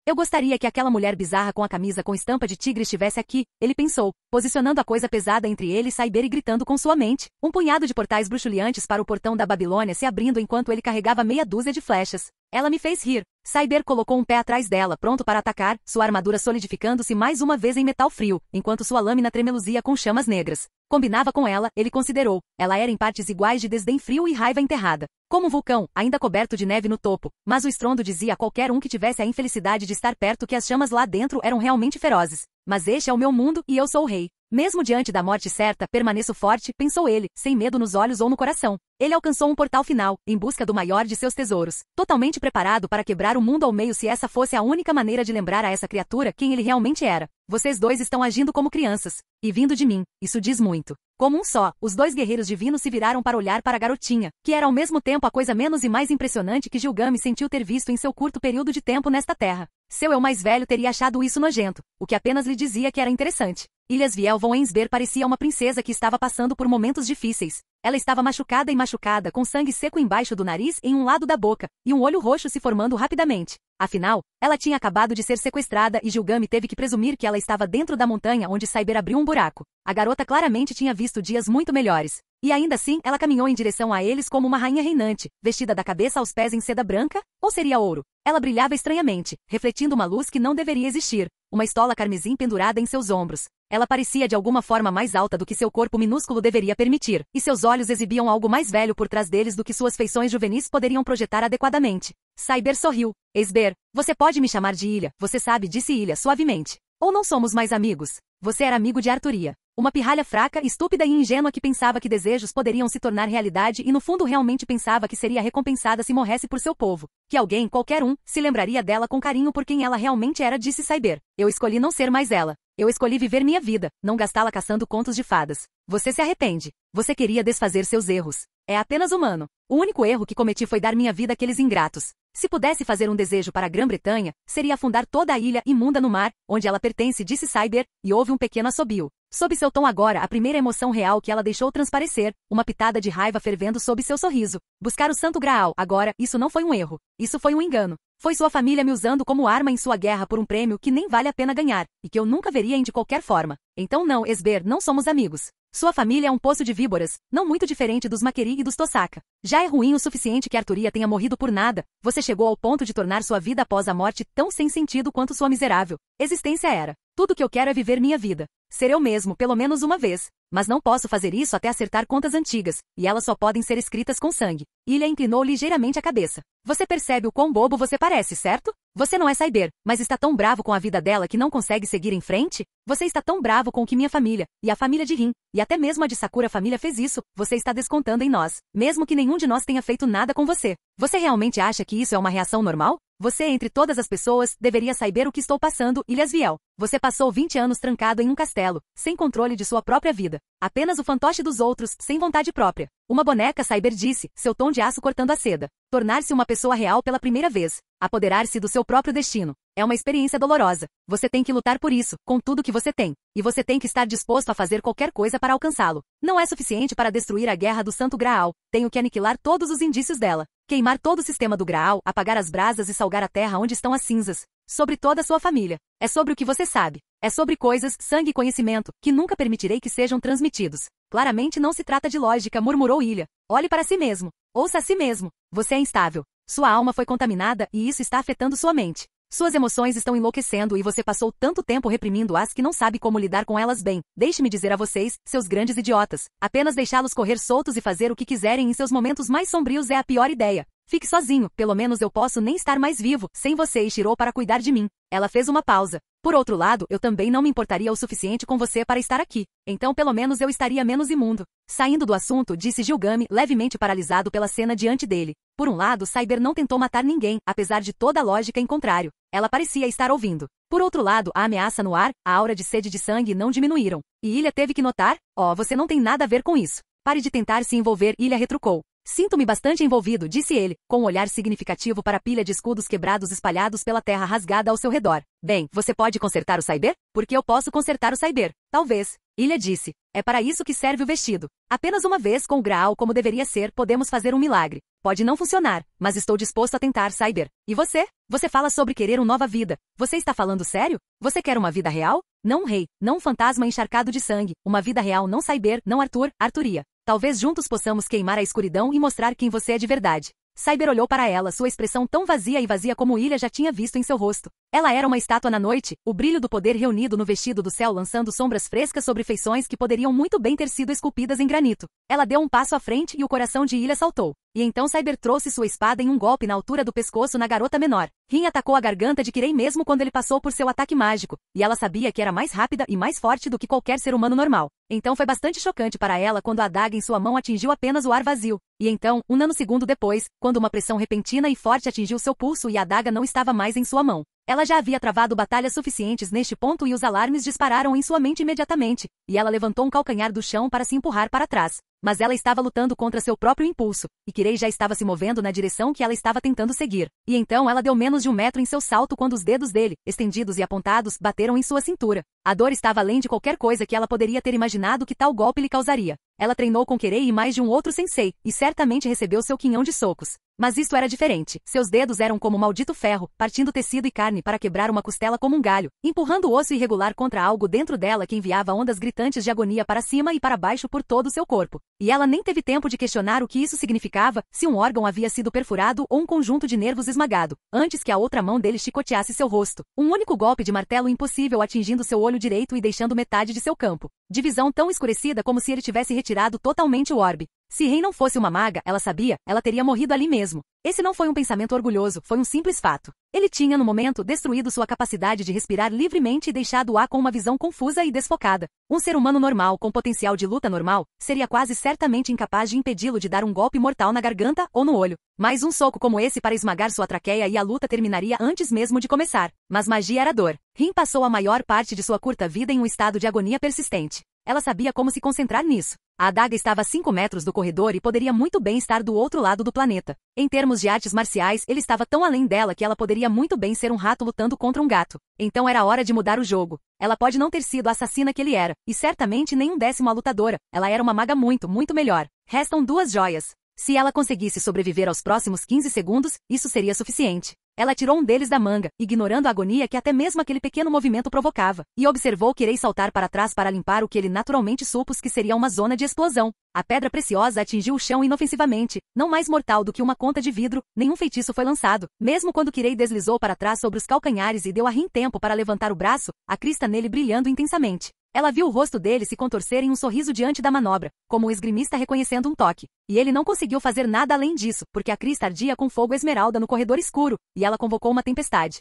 Eu gostaria que aquela mulher bizarra com a camisa com estampa de tigre estivesse aqui, ele pensou, posicionando a coisa pesada entre ele e Cyber e gritando com sua mente. Um punhado de portais bruxuleantes para o portão da Babilônia se abrindo enquanto ele carregava meia dúzia de flechas. Ela me fez rir. Cyber colocou um pé atrás dela, pronto para atacar, sua armadura solidificando-se mais uma vez em metal frio, enquanto sua lâmina tremeluzia com chamas negras. Combinava com ela, ele considerou. Ela era em partes iguais de desdém frio e raiva enterrada. Como um vulcão, ainda coberto de neve no topo, mas o estrondo dizia a qualquer um que tivesse a infelicidade de estar perto que as chamas lá dentro eram realmente ferozes. Mas este é o meu mundo e eu sou o rei. Mesmo diante da morte certa, permaneço forte, pensou ele, sem medo nos olhos ou no coração. Ele alcançou um portal final, em busca do maior de seus tesouros, totalmente preparado para quebrar o mundo ao meio se essa fosse a única maneira de lembrar a essa criatura quem ele realmente era. Vocês dois estão agindo como crianças. E vindo de mim, isso diz muito. Como um só, os 2 guerreiros divinos se viraram para olhar para a garotinha, que era ao mesmo tempo a coisa menos e mais impressionante que Gilgame sentiu ter visto em seu curto período de tempo nesta terra. Seu eu mais velho teria achado isso nojento, o que apenas lhe dizia que era interessante. Ilyasviel von Ensber parecia uma princesa que estava passando por momentos difíceis. Ela estava machucada e machucada, com sangue seco embaixo do nariz em um lado da boca, e um olho roxo se formando rapidamente. Afinal, ela tinha acabado de ser sequestrada e Gilgame teve que presumir que ela estava dentro da montanha onde Cyber abriu um buraco. A garota claramente tinha visto dias muito melhores. E ainda assim, ela caminhou em direção a eles como uma rainha reinante, vestida da cabeça aos pés em seda branca, ou seria ouro? Ela brilhava estranhamente, refletindo uma luz que não deveria existir, uma estola carmesim pendurada em seus ombros. Ela parecia de alguma forma mais alta do que seu corpo minúsculo deveria permitir, e seus olhos exibiam algo mais velho por trás deles do que suas feições juvenis poderiam projetar adequadamente. Cyber sorriu. Esber, você pode me chamar de Ilha, você sabe, disse Ilha suavemente. Ou não somos mais amigos? Você era amigo de Arturia. Uma pirralha fraca, estúpida e ingênua que pensava que desejos poderiam se tornar realidade e no fundo realmente pensava que seria recompensada se morresse por seu povo. Que alguém, qualquer um, se lembraria dela com carinho por quem ela realmente era, disse Cyber. Eu escolhi não ser mais ela. Eu escolhi viver minha vida, não gastá-la caçando contos de fadas. Você se arrepende. Você queria desfazer seus erros. É apenas humano. O único erro que cometi foi dar minha vida àqueles ingratos. Se pudesse fazer um desejo para a Grã-Bretanha, seria afundar toda a ilha imunda no mar, onde ela pertence, disse Cyber, e houve um pequeno assobio. Sob seu tom agora a primeira emoção real que ela deixou transparecer, uma pitada de raiva fervendo sob seu sorriso. Buscar o Santo Graal, agora, isso não foi um erro. Isso foi um engano. Foi sua família me usando como arma em sua guerra por um prêmio que nem vale a pena ganhar, e que eu nunca veria em de qualquer forma. Então não, Esber, não somos amigos. Sua família é um poço de víboras, não muito diferente dos Maqueri e dos Tosaka. Já é ruim o suficiente que Arturia tenha morrido por nada, você chegou ao ponto de tornar sua vida após a morte tão sem sentido quanto sua miserável existência era. Tudo que eu quero é viver minha vida. Ser eu mesmo, pelo menos uma vez. Mas não posso fazer isso até acertar contas antigas, e elas só podem ser escritas com sangue. Ilha inclinou ligeiramente a cabeça. Você percebe o quão bobo você parece, certo? Você não é Cyber, mas está tão bravo com a vida dela que não consegue seguir em frente? Você está tão bravo com o que minha família, e a família de Rin, e até mesmo a de Sakura família fez isso, você está descontando em nós, mesmo que nenhum de nós tenha feito nada com você. Você realmente acha que isso é uma reação normal? Você, entre todas as pessoas, deveria saber o que estou passando, Ilhas Viel. Você passou 20 anos trancado em um castelo, sem controle de sua própria vida. Apenas o fantoche dos outros, sem vontade própria. Uma boneca, Cyber disse, seu tom de aço cortando a seda. Tornar-se uma pessoa real pela primeira vez. Apoderar-se do seu próprio destino. É uma experiência dolorosa. Você tem que lutar por isso, com tudo que você tem. E você tem que estar disposto a fazer qualquer coisa para alcançá-lo. Não é suficiente para destruir a guerra do Santo Graal. Tenho que aniquilar todos os indícios dela. Queimar todo o sistema do Graal, apagar as brasas e salgar a terra onde estão as cinzas. Sobre toda a sua família. É sobre o que você sabe. É sobre coisas, sangue e conhecimento, que nunca permitirei que sejam transmitidos. Claramente não se trata de lógica, murmurou Ilha. Olhe para si mesmo. Ouça a si mesmo. Você é instável. Sua alma foi contaminada e isso está afetando sua mente. Suas emoções estão enlouquecendo e você passou tanto tempo reprimindo-as que não sabe como lidar com elas bem. Deixe-me dizer a vocês, seus grandes idiotas. Apenas deixá-los correr soltos e fazer o que quiserem em seus momentos mais sombrios é a pior ideia. Fique sozinho, pelo menos eu posso nem estar mais vivo, sem você e Shiro para cuidar de mim. Ela fez uma pausa. Por outro lado, eu também não me importaria o suficiente com você para estar aqui. Então pelo menos eu estaria menos imundo. Saindo do assunto, disse Gilgami, levemente paralisado pela cena diante dele. Por um lado, Cyber não tentou matar ninguém, apesar de toda a lógica em contrário. Ela parecia estar ouvindo. Por outro lado, a ameaça no ar, a aura de sede de sangue não diminuíram. E Ilha teve que notar, você não tem nada a ver com isso. Pare de tentar se envolver, Ilha retrucou. Sinto-me bastante envolvido, disse ele, com um olhar significativo para a pilha de escudos quebrados espalhados pela terra rasgada ao seu redor. Bem, você pode consertar o Cyber? Porque eu posso consertar o Cyber. Talvez. Ilha disse. É para isso que serve o vestido. Apenas uma vez com o Graal como deveria ser, podemos fazer um milagre. Pode não funcionar, mas estou disposto a tentar, Cyber. E você? Você fala sobre querer uma nova vida. Você está falando sério? Você quer uma vida real? Não um rei, não um fantasma encharcado de sangue. Uma vida real, não Cyber, não Arthur, Arturia. Talvez juntos possamos queimar a escuridão e mostrar quem você é de verdade. Cyber olhou para ela, sua expressão tão vazia e vazia como Ilha já tinha visto em seu rosto. Ela era uma estátua na noite, o brilho do poder reunido no vestido do céu lançando sombras frescas sobre feições que poderiam muito bem ter sido esculpidas em granito. Ela deu um passo à frente e o coração de Ilha saltou. E então Cyber trouxe sua espada em um golpe na altura do pescoço na garota menor. Rin atacou a garganta de Kirei mesmo quando ele passou por seu ataque mágico, e ela sabia que era mais rápida e mais forte do que qualquer ser humano normal. Então foi bastante chocante para ela quando a adaga em sua mão atingiu apenas o ar vazio. E então, um nanosegundo depois, quando uma pressão repentina e forte atingiu seu pulso e a adaga não estava mais em sua mão. Ela já havia travado batalhas suficientes neste ponto e os alarmes dispararam em sua mente imediatamente, e ela levantou um calcanhar do chão para se empurrar para trás. Mas ela estava lutando contra seu próprio impulso, e Kirei já estava se movendo na direção que ela estava tentando seguir. E então ela deu menos de 1 metro em seu salto quando os dedos dele, estendidos e apontados, bateram em sua cintura. A dor estava além de qualquer coisa que ela poderia ter imaginado que tal golpe lhe causaria. Ela treinou com Kirei e mais de um outro sensei, e certamente recebeu seu quinhão de socos. Mas isto era diferente. Seus dedos eram como maldito ferro, partindo tecido e carne para quebrar uma costela como um galho, empurrando o osso irregular contra algo dentro dela que enviava ondas gritantes de agonia para cima e para baixo por todo o seu corpo. E ela nem teve tempo de questionar o que isso significava, se um órgão havia sido perfurado ou um conjunto de nervos esmagado, antes que a outra mão dele chicoteasse seu rosto. Um único golpe de martelo impossível atingindo seu olho direito e deixando metade de seu campo de visão tão escurecida como se ele tivesse retirado totalmente o orbe. Se Rin não fosse uma maga, ela sabia, ela teria morrido ali mesmo. Esse não foi um pensamento orgulhoso, foi um simples fato. Ele tinha, no momento, destruído sua capacidade de respirar livremente e deixado A com uma visão confusa e desfocada. Um ser humano normal, com potencial de luta normal, seria quase certamente incapaz de impedi-lo de dar um golpe mortal na garganta ou no olho. Mas um soco como esse para esmagar sua traqueia e a luta terminaria antes mesmo de começar. Mas magia era dor. Rin passou a maior parte de sua curta vida em um estado de agonia persistente. Ela sabia como se concentrar nisso. A adaga estava a 5 metros do corredor e poderia muito bem estar do outro lado do planeta. Em termos de artes marciais, ele estava tão além dela que ela poderia muito bem ser um rato lutando contra um gato. Então era hora de mudar o jogo. Ela pode não ter sido a assassina que ele era, e certamente nem 10ª lutadora. Ela era uma maga muito, muito melhor. Restam 2 joias. Se ela conseguisse sobreviver aos próximos 15 segundos, isso seria suficiente. Ela tirou um deles da manga, ignorando a agonia que até mesmo aquele pequeno movimento provocava, e observou que irei saltar para trás para limpar o que ele naturalmente supôs que seria uma zona de explosão. A pedra preciosa atingiu o chão inofensivamente, não mais mortal do que uma conta de vidro, nenhum feitiço foi lançado. Mesmo quando Kirei deslizou para trás sobre os calcanhares e deu a Rin tempo para levantar o braço, a crista nele brilhando intensamente. Ela viu o rosto dele se contorcer em um sorriso diante da manobra, como um esgrimista reconhecendo um toque. E ele não conseguiu fazer nada além disso, porque a crista ardia com fogo esmeralda no corredor escuro, e ela convocou uma tempestade.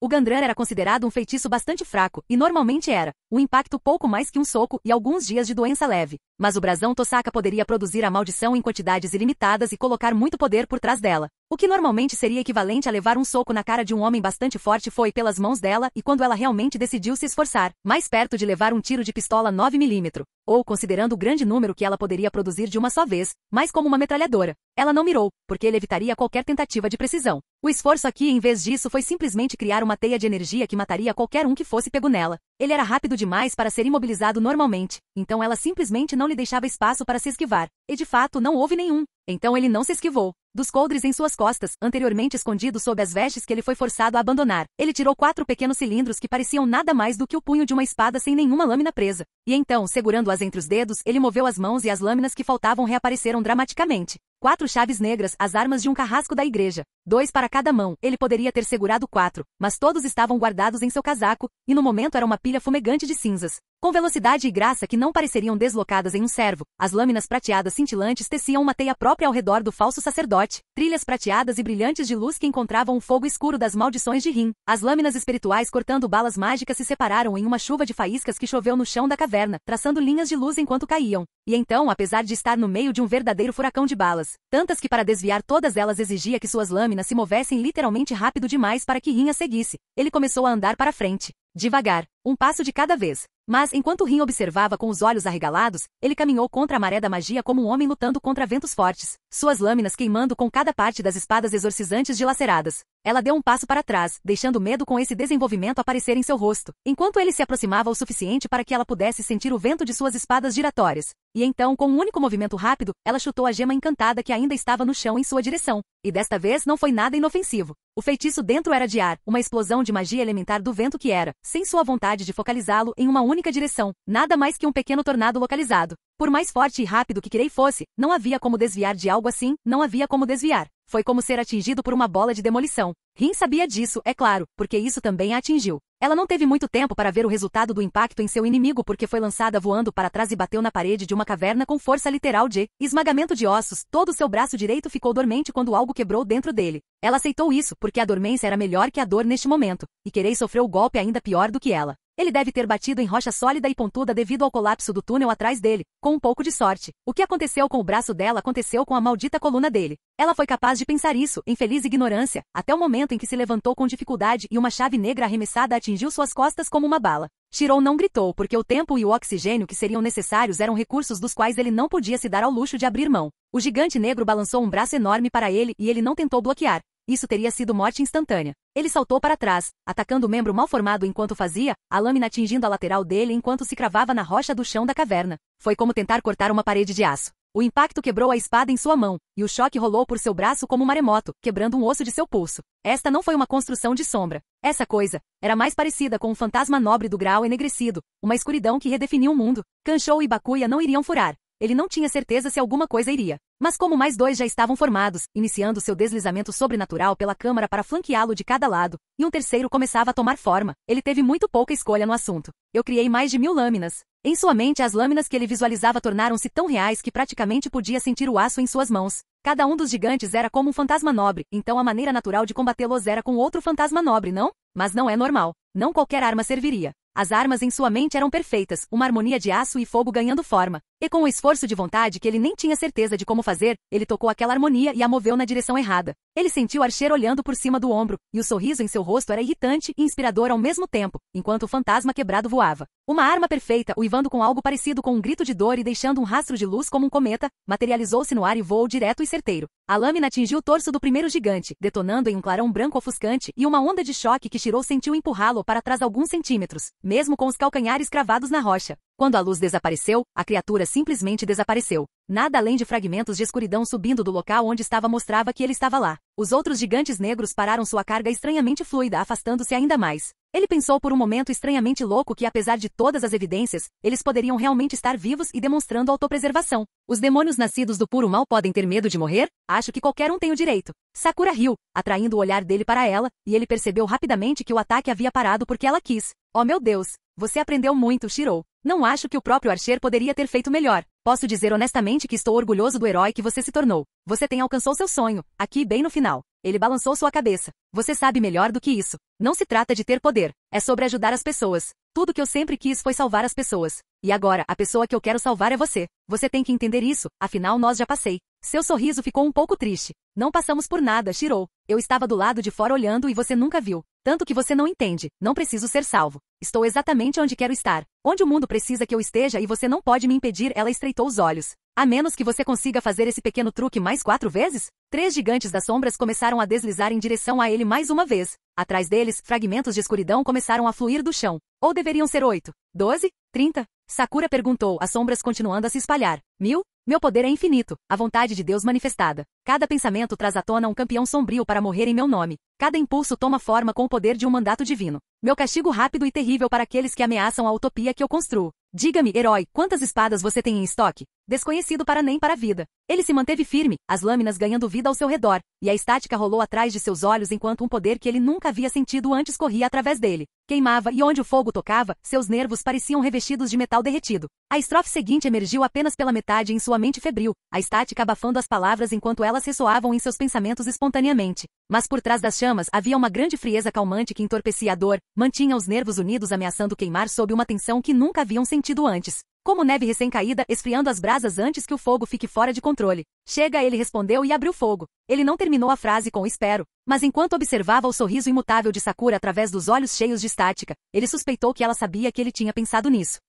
O Gandran era considerado um feitiço bastante fraco, e normalmente era. Um impacto pouco mais que um soco e alguns dias de doença leve. Mas o brasão Tosaka poderia produzir a maldição em quantidades ilimitadas e colocar muito poder por trás dela. O que normalmente seria equivalente a levar um soco na cara de um homem bastante forte foi pelas mãos dela e quando ela realmente decidiu se esforçar, mais perto de levar um tiro de pistola 9mm. Ou considerando o grande número que ela poderia produzir de uma só vez, mais como uma metralhadora. Ela não mirou, porque ele evitaria qualquer tentativa de precisão. O esforço aqui em vez disso foi simplesmente criar uma teia de energia que mataria qualquer um que fosse pego nela. Ele era rápido demais para ser imobilizado normalmente, então ela simplesmente não lhe deixava espaço para se esquivar. E de fato não houve nenhum. Então ele não se esquivou. Dos coldres em suas costas, anteriormente escondidos sob as vestes que ele foi forçado a abandonar, ele tirou 4 pequenos cilindros que pareciam nada mais do que o punho de uma espada sem nenhuma lâmina presa. E então, segurando-as entre os dedos, ele moveu as mãos e as lâminas que faltavam reapareceram dramaticamente. 4 chaves negras, as armas de um carrasco da igreja. 2 para cada mão, ele poderia ter segurado 4, mas todos estavam guardados em seu casaco, e no momento era uma pilha fumegante de cinzas. Com velocidade e graça que não pareceriam deslocadas em um servo, as lâminas prateadas cintilantes teciam uma teia própria ao redor do falso sacerdote, trilhas prateadas e brilhantes de luz que encontravam o fogo escuro das maldições de Rin. As lâminas espirituais cortando balas mágicas se separaram em uma chuva de faíscas que choveu no chão da caverna, traçando linhas de luz enquanto caíam. E então, apesar de estar no meio de um verdadeiro furacão de balas, tantas que para desviar todas elas exigia que suas lâminas se movessem literalmente rápido demais para que Rin as seguisse, ele começou a andar para frente. Devagar, um passo de cada vez. Mas, enquanto Rin observava com os olhos arregalados, ele caminhou contra a maré da magia como um homem lutando contra ventos fortes, suas lâminas queimando com cada parte das espadas exorcizantes dilaceradas. Ela deu um passo para trás, deixando medo com esse desenvolvimento aparecer em seu rosto, enquanto ele se aproximava o suficiente para que ela pudesse sentir o vento de suas espadas giratórias. E então, com um único movimento rápido, ela chutou a gema encantada que ainda estava no chão em sua direção. E desta vez não foi nada inofensivo. O feitiço dentro era de ar, uma explosão de magia elementar do vento que era, sem sua vontade de focalizá-lo em uma única direção, nada mais que um pequeno tornado localizado. Por mais forte e rápido que Kirei fosse, não havia como desviar de algo assim, não havia como desviar. Foi como ser atingido por uma bola de demolição. Rin sabia disso, é claro, porque isso também a atingiu. Ela não teve muito tempo para ver o resultado do impacto em seu inimigo porque foi lançada voando para trás e bateu na parede de uma caverna com força literal de esmagamento de ossos. Todo o seu braço direito ficou dormente quando algo quebrou dentro dele. Ela aceitou isso porque a dormência era melhor que a dor neste momento, e Kirei sofreu o golpe ainda pior do que ela. Ele deve ter batido em rocha sólida e pontuda devido ao colapso do túnel atrás dele, com um pouco de sorte. O que aconteceu com o braço dela aconteceu com a maldita coluna dele. Ela foi capaz de pensar isso, em feliz ignorância, até o momento em que se levantou com dificuldade e uma chave negra arremessada atingiu suas costas como uma bala. Shirou não gritou porque o tempo e o oxigênio que seriam necessários eram recursos dos quais ele não podia se dar ao luxo de abrir mão. O gigante negro balançou um braço enorme para ele e ele não tentou bloquear. Isso teria sido morte instantânea. Ele saltou para trás, atacando o membro mal formado enquanto fazia, a lâmina atingindo a lateral dele enquanto se cravava na rocha do chão da caverna. Foi como tentar cortar uma parede de aço. O impacto quebrou a espada em sua mão, e o choque rolou por seu braço como um maremoto, quebrando um osso de seu pulso. Esta não foi uma construção de sombra. Essa coisa era mais parecida com um fantasma nobre do grau enegrecido, uma escuridão que redefiniu o mundo. Kanshou e Bakuya não iriam furar. Ele não tinha certeza se alguma coisa iria. Mas como mais 2 já estavam formados, iniciando seu deslizamento sobrenatural pela câmara para flanqueá-lo de cada lado, e um terceiro começava a tomar forma, ele teve muito pouca escolha no assunto. Eu criei mais de 1000 lâminas. Em sua mente, as lâminas que ele visualizava tornaram-se tão reais que praticamente podia sentir o aço em suas mãos. Cada um dos gigantes era como um fantasma nobre, então a maneira natural de combatê-los era com outro fantasma nobre, não? Mas não é normal. Não qualquer arma serviria. As armas em sua mente eram perfeitas, uma harmonia de aço e fogo ganhando forma. E com um esforço de vontade que ele nem tinha certeza de como fazer, ele tocou aquela harmonia e a moveu na direção errada. Ele sentiu Archer olhando por cima do ombro, e o sorriso em seu rosto era irritante e inspirador ao mesmo tempo, enquanto o fantasma quebrado voava. Uma arma perfeita, uivando com algo parecido com um grito de dor e deixando um rastro de luz como um cometa, materializou-se no ar e voou direto e certeiro. A lâmina atingiu o torso do primeiro gigante, detonando em um clarão branco ofuscante, e uma onda de choque que Shirou sentiu empurrá-lo para trás alguns centímetros, mesmo com os calcanhares cravados na rocha. Quando a luz desapareceu, a criatura simplesmente desapareceu. Nada além de fragmentos de escuridão subindo do local onde estava mostrava que ele estava lá. Os outros gigantes negros pararam sua carga estranhamente fluida, afastando-se ainda mais. Ele pensou por um momento estranhamente louco que, apesar de todas as evidências, eles poderiam realmente estar vivos e demonstrando autopreservação. Os demônios nascidos do puro mal podem ter medo de morrer? Acho que qualquer um tem o direito. Sakura riu, atraindo o olhar dele para ela, e ele percebeu rapidamente que o ataque havia parado porque ela quis. Oh meu Deus! Você aprendeu muito, Shirou. Não acho que o próprio Archer poderia ter feito melhor. Posso dizer honestamente que estou orgulhoso do herói que você se tornou. Você alcançou seu sonho, aqui bem no final. Ele balançou sua cabeça. Você sabe melhor do que isso. Não se trata de ter poder. É sobre ajudar as pessoas. Tudo que eu sempre quis foi salvar as pessoas. E agora, a pessoa que eu quero salvar é você. Você tem que entender isso, afinal nós já passei. Seu sorriso ficou um pouco triste. Não passamos por nada, Shirou. Eu estava do lado de fora olhando e você nunca viu. Tanto que você não entende. Não preciso ser salvo. Estou exatamente onde quero estar. Onde o mundo precisa que eu esteja e você não pode me impedir. Ela estreitou os olhos. A menos que você consiga fazer esse pequeno truque mais 4 vezes? 3 gigantes das sombras começaram a deslizar em direção a ele mais uma vez. Atrás deles, fragmentos de escuridão começaram a fluir do chão. Ou deveriam ser 8, 12, 30? Sakura perguntou, as sombras continuando a se espalhar. 1000? Meu poder é infinito, a vontade de Deus manifestada. Cada pensamento traz à tona um campeão sombrio para morrer em meu nome. Cada impulso toma forma com o poder de um mandato divino. Meu castigo rápido e terrível para aqueles que ameaçam a utopia que eu construo. Diga-me, herói, quantas espadas você tem em estoque? Desconhecido para nem para a vida. Ele se manteve firme, as lâminas ganhando vida ao seu redor, e a estática rolou atrás de seus olhos enquanto um poder que ele nunca havia sentido antes corria através dele. Queimava e onde o fogo tocava, seus nervos pareciam revestidos de metal derretido. A estrofe seguinte emergiu apenas pela metade em sua mente febril, a estática abafando as palavras enquanto elas ressoavam em seus pensamentos espontaneamente. Mas por trás das chamas havia uma grande frieza calmante que entorpecia a dor, mantinha os nervos unidos ameaçando queimar sob uma tensão que nunca haviam sentido antes. Como neve recém-caída, esfriando as brasas antes que o fogo fique fora de controle. Chega, ele respondeu e abriu fogo. Ele não terminou a frase com espero, mas enquanto observava o sorriso imutável de Sakura através dos olhos cheios de estática, ele suspeitou que ela sabia que ele tinha pensado nisso.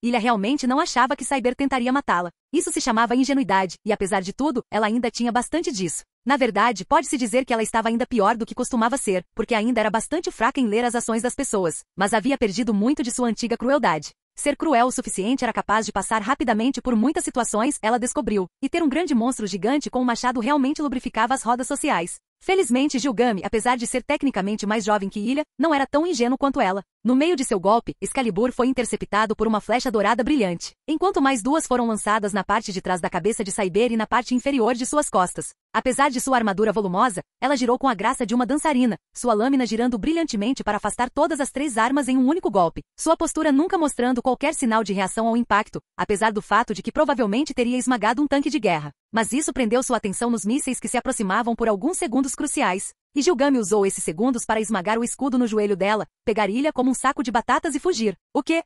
Ilha realmente não achava que Cyber tentaria matá-la. Isso se chamava ingenuidade, e apesar de tudo, ela ainda tinha bastante disso. Na verdade, pode-se dizer que ela estava ainda pior do que costumava ser, porque ainda era bastante fraca em ler as ações das pessoas, mas havia perdido muito de sua antiga crueldade. Ser cruel o suficiente era capaz de passar rapidamente por muitas situações, ela descobriu, e ter um grande monstro gigante com um machado realmente lubrificava as rodas sociais. Felizmente, Gilgame, apesar de ser tecnicamente mais jovem que Ilha, não era tão ingênuo quanto ela. No meio de seu golpe, Excalibur foi interceptado por uma flecha dourada brilhante, enquanto mais 2 foram lançadas na parte de trás da cabeça de Cyber e na parte inferior de suas costas. Apesar de sua armadura volumosa, ela girou com a graça de uma dançarina, sua lâmina girando brilhantemente para afastar todas as 3 armas em um único golpe. Sua postura nunca mostrando qualquer sinal de reação ao impacto, apesar do fato de que provavelmente teria esmagado um tanque de guerra. Mas isso prendeu sua atenção nos mísseis que se aproximavam por alguns segundos cruciais. E Gilgame usou esses segundos para esmagar o escudo no joelho dela, pegar Ilha como um saco de batatas e fugir. O quê?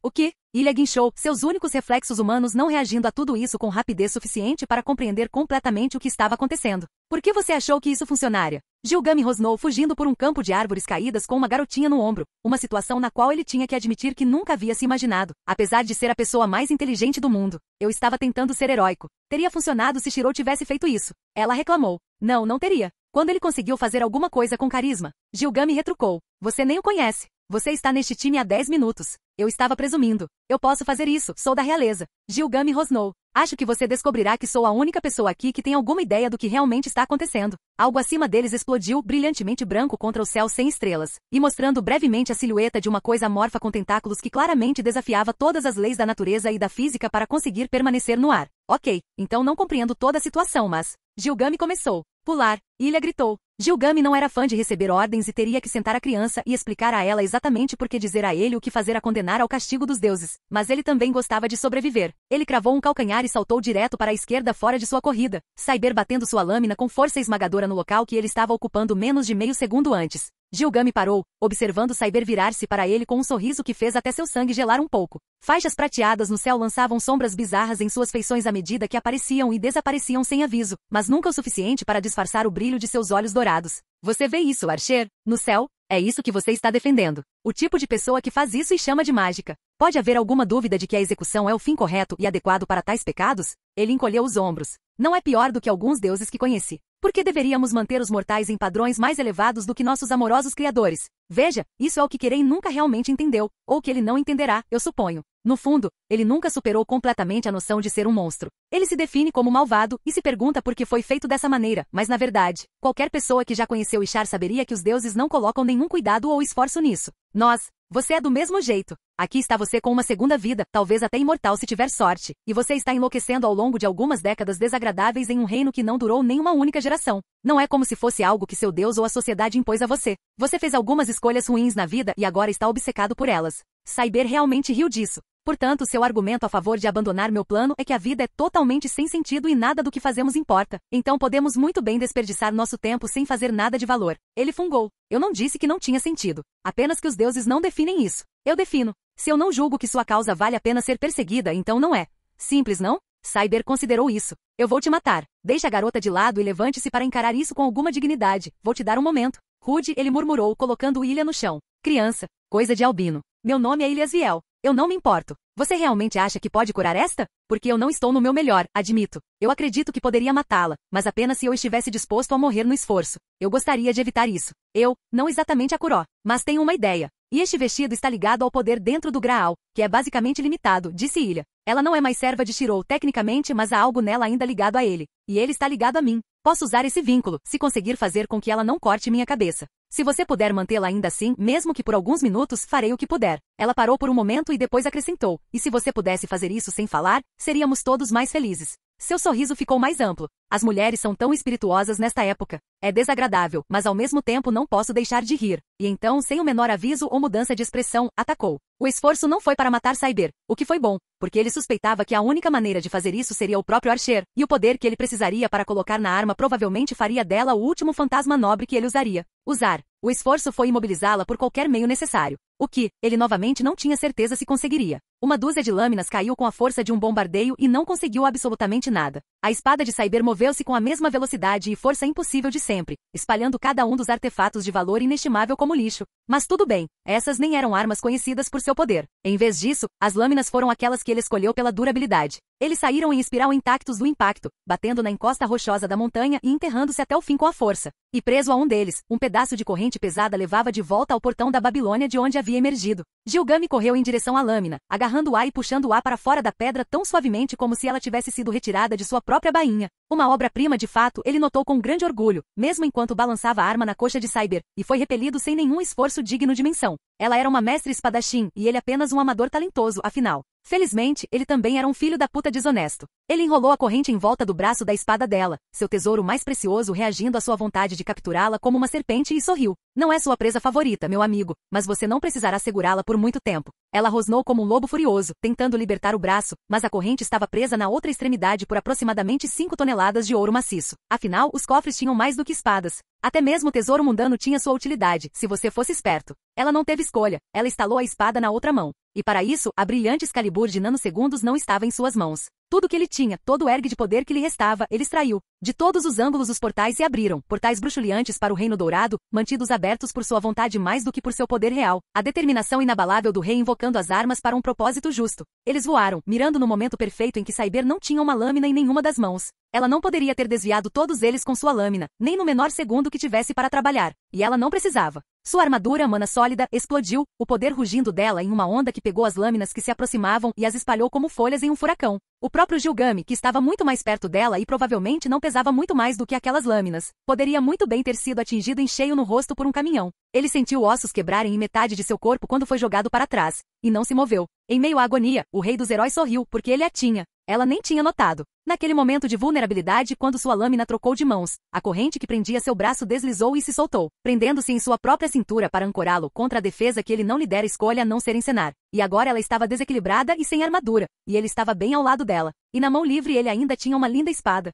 Ilha guinchou, seus únicos reflexos humanos não reagindo a tudo isso com rapidez suficiente para compreender completamente o que estava acontecendo. Por que você achou que isso funcionaria? Gilgame rosnou fugindo por um campo de árvores caídas com uma garotinha no ombro, uma situação na qual ele tinha que admitir que nunca havia se imaginado, apesar de ser a pessoa mais inteligente do mundo. Eu estava tentando ser heróico. Teria funcionado se Shirou tivesse feito isso. Ela reclamou. Não teria. Quando ele conseguiu fazer alguma coisa com carisma, Gilgame retrucou. Você nem o conhece. Você está neste time há 10 minutos. Eu estava presumindo. Eu posso fazer isso, sou da realeza. Gilgame rosnou. Acho que você descobrirá que sou a única pessoa aqui que tem alguma ideia do que realmente está acontecendo. Algo acima deles explodiu, brilhantemente branco contra o céu sem estrelas, e mostrando brevemente a silhueta de uma coisa amorfa com tentáculos que claramente desafiava todas as leis da natureza e da física para conseguir permanecer no ar. Ok, então não compreendo toda a situação, mas... Gilgame começou. Pular. Ilha gritou. Gilgame não era fã de receber ordens e teria que sentar a criança e explicar a ela exatamente por que dizer a ele o que fazer a condenar ao castigo dos deuses. Mas ele também gostava de sobreviver. Ele cravou um calcanhar e saltou direto para a esquerda fora de sua corrida. Cyber batendo sua lâmina com força esmagadora no local que ele estava ocupando menos de meio segundo antes. Gilgame parou, observando Cyber virar-se para ele com um sorriso que fez até seu sangue gelar um pouco. Faixas prateadas no céu lançavam sombras bizarras em suas feições à medida que apareciam e desapareciam sem aviso, mas nunca o suficiente para disfarçar o brilho de seus olhos dourados. Você vê isso, Archer? No céu? É isso que você está defendendo. O tipo de pessoa que faz isso e chama de mágica. Pode haver alguma dúvida de que a execução é o fim correto e adequado para tais pecados? Ele encolheu os ombros. Não é pior do que alguns deuses que conheci. Por que deveríamos manter os mortais em padrões mais elevados do que nossos amorosos criadores? Veja, isso é o que Querem nunca realmente entendeu, ou que ele não entenderá, eu suponho. No fundo, ele nunca superou completamente a noção de ser um monstro. Ele se define como malvado e se pergunta por que foi feito dessa maneira, mas na verdade, qualquer pessoa que já conheceu Ishar saberia que os deuses não colocam nenhum cuidado ou esforço nisso. Você é do mesmo jeito. Aqui está você com uma segunda vida, talvez até imortal se tiver sorte, e você está enlouquecendo ao longo de algumas décadas desagradáveis em um reino que não durou nem uma única geração. Não é como se fosse algo que seu Deus ou a sociedade impôs a você. Você fez algumas escolhas ruins na vida e agora está obcecado por elas. Cyber realmente riu disso. Portanto, seu argumento a favor de abandonar meu plano é que a vida é totalmente sem sentido e nada do que fazemos importa. Então podemos muito bem desperdiçar nosso tempo sem fazer nada de valor. Ele fungou. Eu não disse que não tinha sentido. Apenas que os deuses não definem isso. Eu defino. Se eu não julgo que sua causa vale a pena ser perseguida, então não é. Simples, não? Cyber considerou isso. Eu vou te matar. Deixe a garota de lado e levante-se para encarar isso com alguma dignidade. Vou te dar um momento. Rude, ele murmurou, colocando Ilha no chão. Criança. Coisa de albino. Meu nome é Ilyasviel. Eu não me importo. Você realmente acha que pode curar esta? Porque eu não estou no meu melhor, admito. Eu acredito que poderia matá-la, mas apenas se eu estivesse disposto a morrer no esforço. Eu gostaria de evitar isso. Não exatamente a curó, mas tenho uma ideia. E este vestido está ligado ao poder dentro do Graal, que é basicamente limitado, disse Ilha. Ela não é mais serva de Shirou tecnicamente, mas há algo nela ainda ligado a ele. E ele está ligado a mim. Posso usar esse vínculo, se conseguir fazer com que ela não corte minha cabeça. Se você puder mantê-la ainda assim, mesmo que por alguns minutos, farei o que puder. Ela parou por um momento e depois acrescentou. E se você pudesse fazer isso sem falar, seríamos todos mais felizes. Seu sorriso ficou mais amplo. As mulheres são tão espirituosas nesta época. É desagradável, mas ao mesmo tempo não posso deixar de rir. E então, sem o menor aviso ou mudança de expressão, atacou. O esforço não foi para matar Cyber, o que foi bom, porque ele suspeitava que a única maneira de fazer isso seria o próprio Archer, e o poder que ele precisaria para colocar na arma provavelmente faria dela o último fantasma nobre que ele usaria. O esforço foi imobilizá-la por qualquer meio necessário. O que, ele novamente não tinha certeza se conseguiria. Uma dúzia de lâminas caiu com a força de um bombardeio e não conseguiu absolutamente nada. A espada de Cyber moveu-se com a mesma velocidade e força impossível de sempre, espalhando cada um dos artefatos de valor inestimável como lixo. Mas tudo bem, essas nem eram armas conhecidas por seu poder. Em vez disso, as lâminas foram aquelas que ele escolheu pela durabilidade. Eles saíram em espiral intactos do impacto, batendo na encosta rochosa da montanha e enterrando-se até o fim com a força. E preso a um deles, um pedaço de corrente pesada levava de volta ao portão da Babilônia de onde havia emergido. Gilgame correu em direção à lâmina, agarrando-a e puxando-a para fora da pedra tão suavemente como se ela tivesse sido retirada de sua própria bainha. Uma obra-prima de fato, ele notou com grande orgulho, mesmo enquanto balançava a arma na coxa de Cyber, e foi repelido sem nenhum esforço digno de menção. Ela era uma mestre espadachim, e ele apenas um amador talentoso, afinal. Felizmente, ele também era um filho da puta desonesto. Ele enrolou a corrente em volta do braço da espada dela, seu tesouro mais precioso reagindo à sua vontade de capturá-la como uma serpente e sorriu. Não é sua presa favorita, meu amigo, mas você não precisará segurá-la por muito tempo. Ela rosnou como um lobo furioso, tentando libertar o braço, mas a corrente estava presa na outra extremidade por aproximadamente 5 toneladas de ouro maciço. Afinal, os cofres tinham mais do que espadas. Até mesmo o tesouro mundano tinha sua utilidade, se você fosse esperto. Ela não teve escolha, ela estalou a espada na outra mão. E para isso, a brilhante Excalibur de nanosegundos não estava em suas mãos. Tudo que ele tinha, todo o ergue de poder que lhe restava, ele extraiu. De todos os ângulos os portais se abriram, portais bruxuleantes para o Reino Dourado, mantidos abertos por sua vontade mais do que por seu poder real. A determinação inabalável do rei invocando as armas para um propósito justo. Eles voaram, mirando no momento perfeito em que Cyber não tinha uma lâmina em nenhuma das mãos. Ela não poderia ter desviado todos eles com sua lâmina, nem no menor segundo que tivesse para trabalhar. E ela não precisava. Sua armadura, mana sólida, explodiu, o poder rugindo dela em uma onda que pegou as lâminas que se aproximavam e as espalhou como folhas em um furacão. O próprio Gilgame, que estava muito mais perto dela e provavelmente não pesava muito mais do que aquelas lâminas, poderia muito bem ter sido atingido em cheio no rosto por um caminhão. Ele sentiu ossos quebrarem em metade de seu corpo quando foi jogado para trás, e não se moveu. Em meio à agonia, o rei dos heróis sorriu, porque ele a tinha. Ela nem tinha notado. Naquele momento de vulnerabilidade, quando sua lâmina trocou de mãos, a corrente que prendia seu braço deslizou e se soltou, prendendo-se em sua própria cintura para ancorá-lo contra a defesa que ele não lhe dera escolha a não ser encenar. E agora ela estava desequilibrada e sem armadura, e ele estava bem ao lado dela. E na mão livre ele ainda tinha uma linda espada.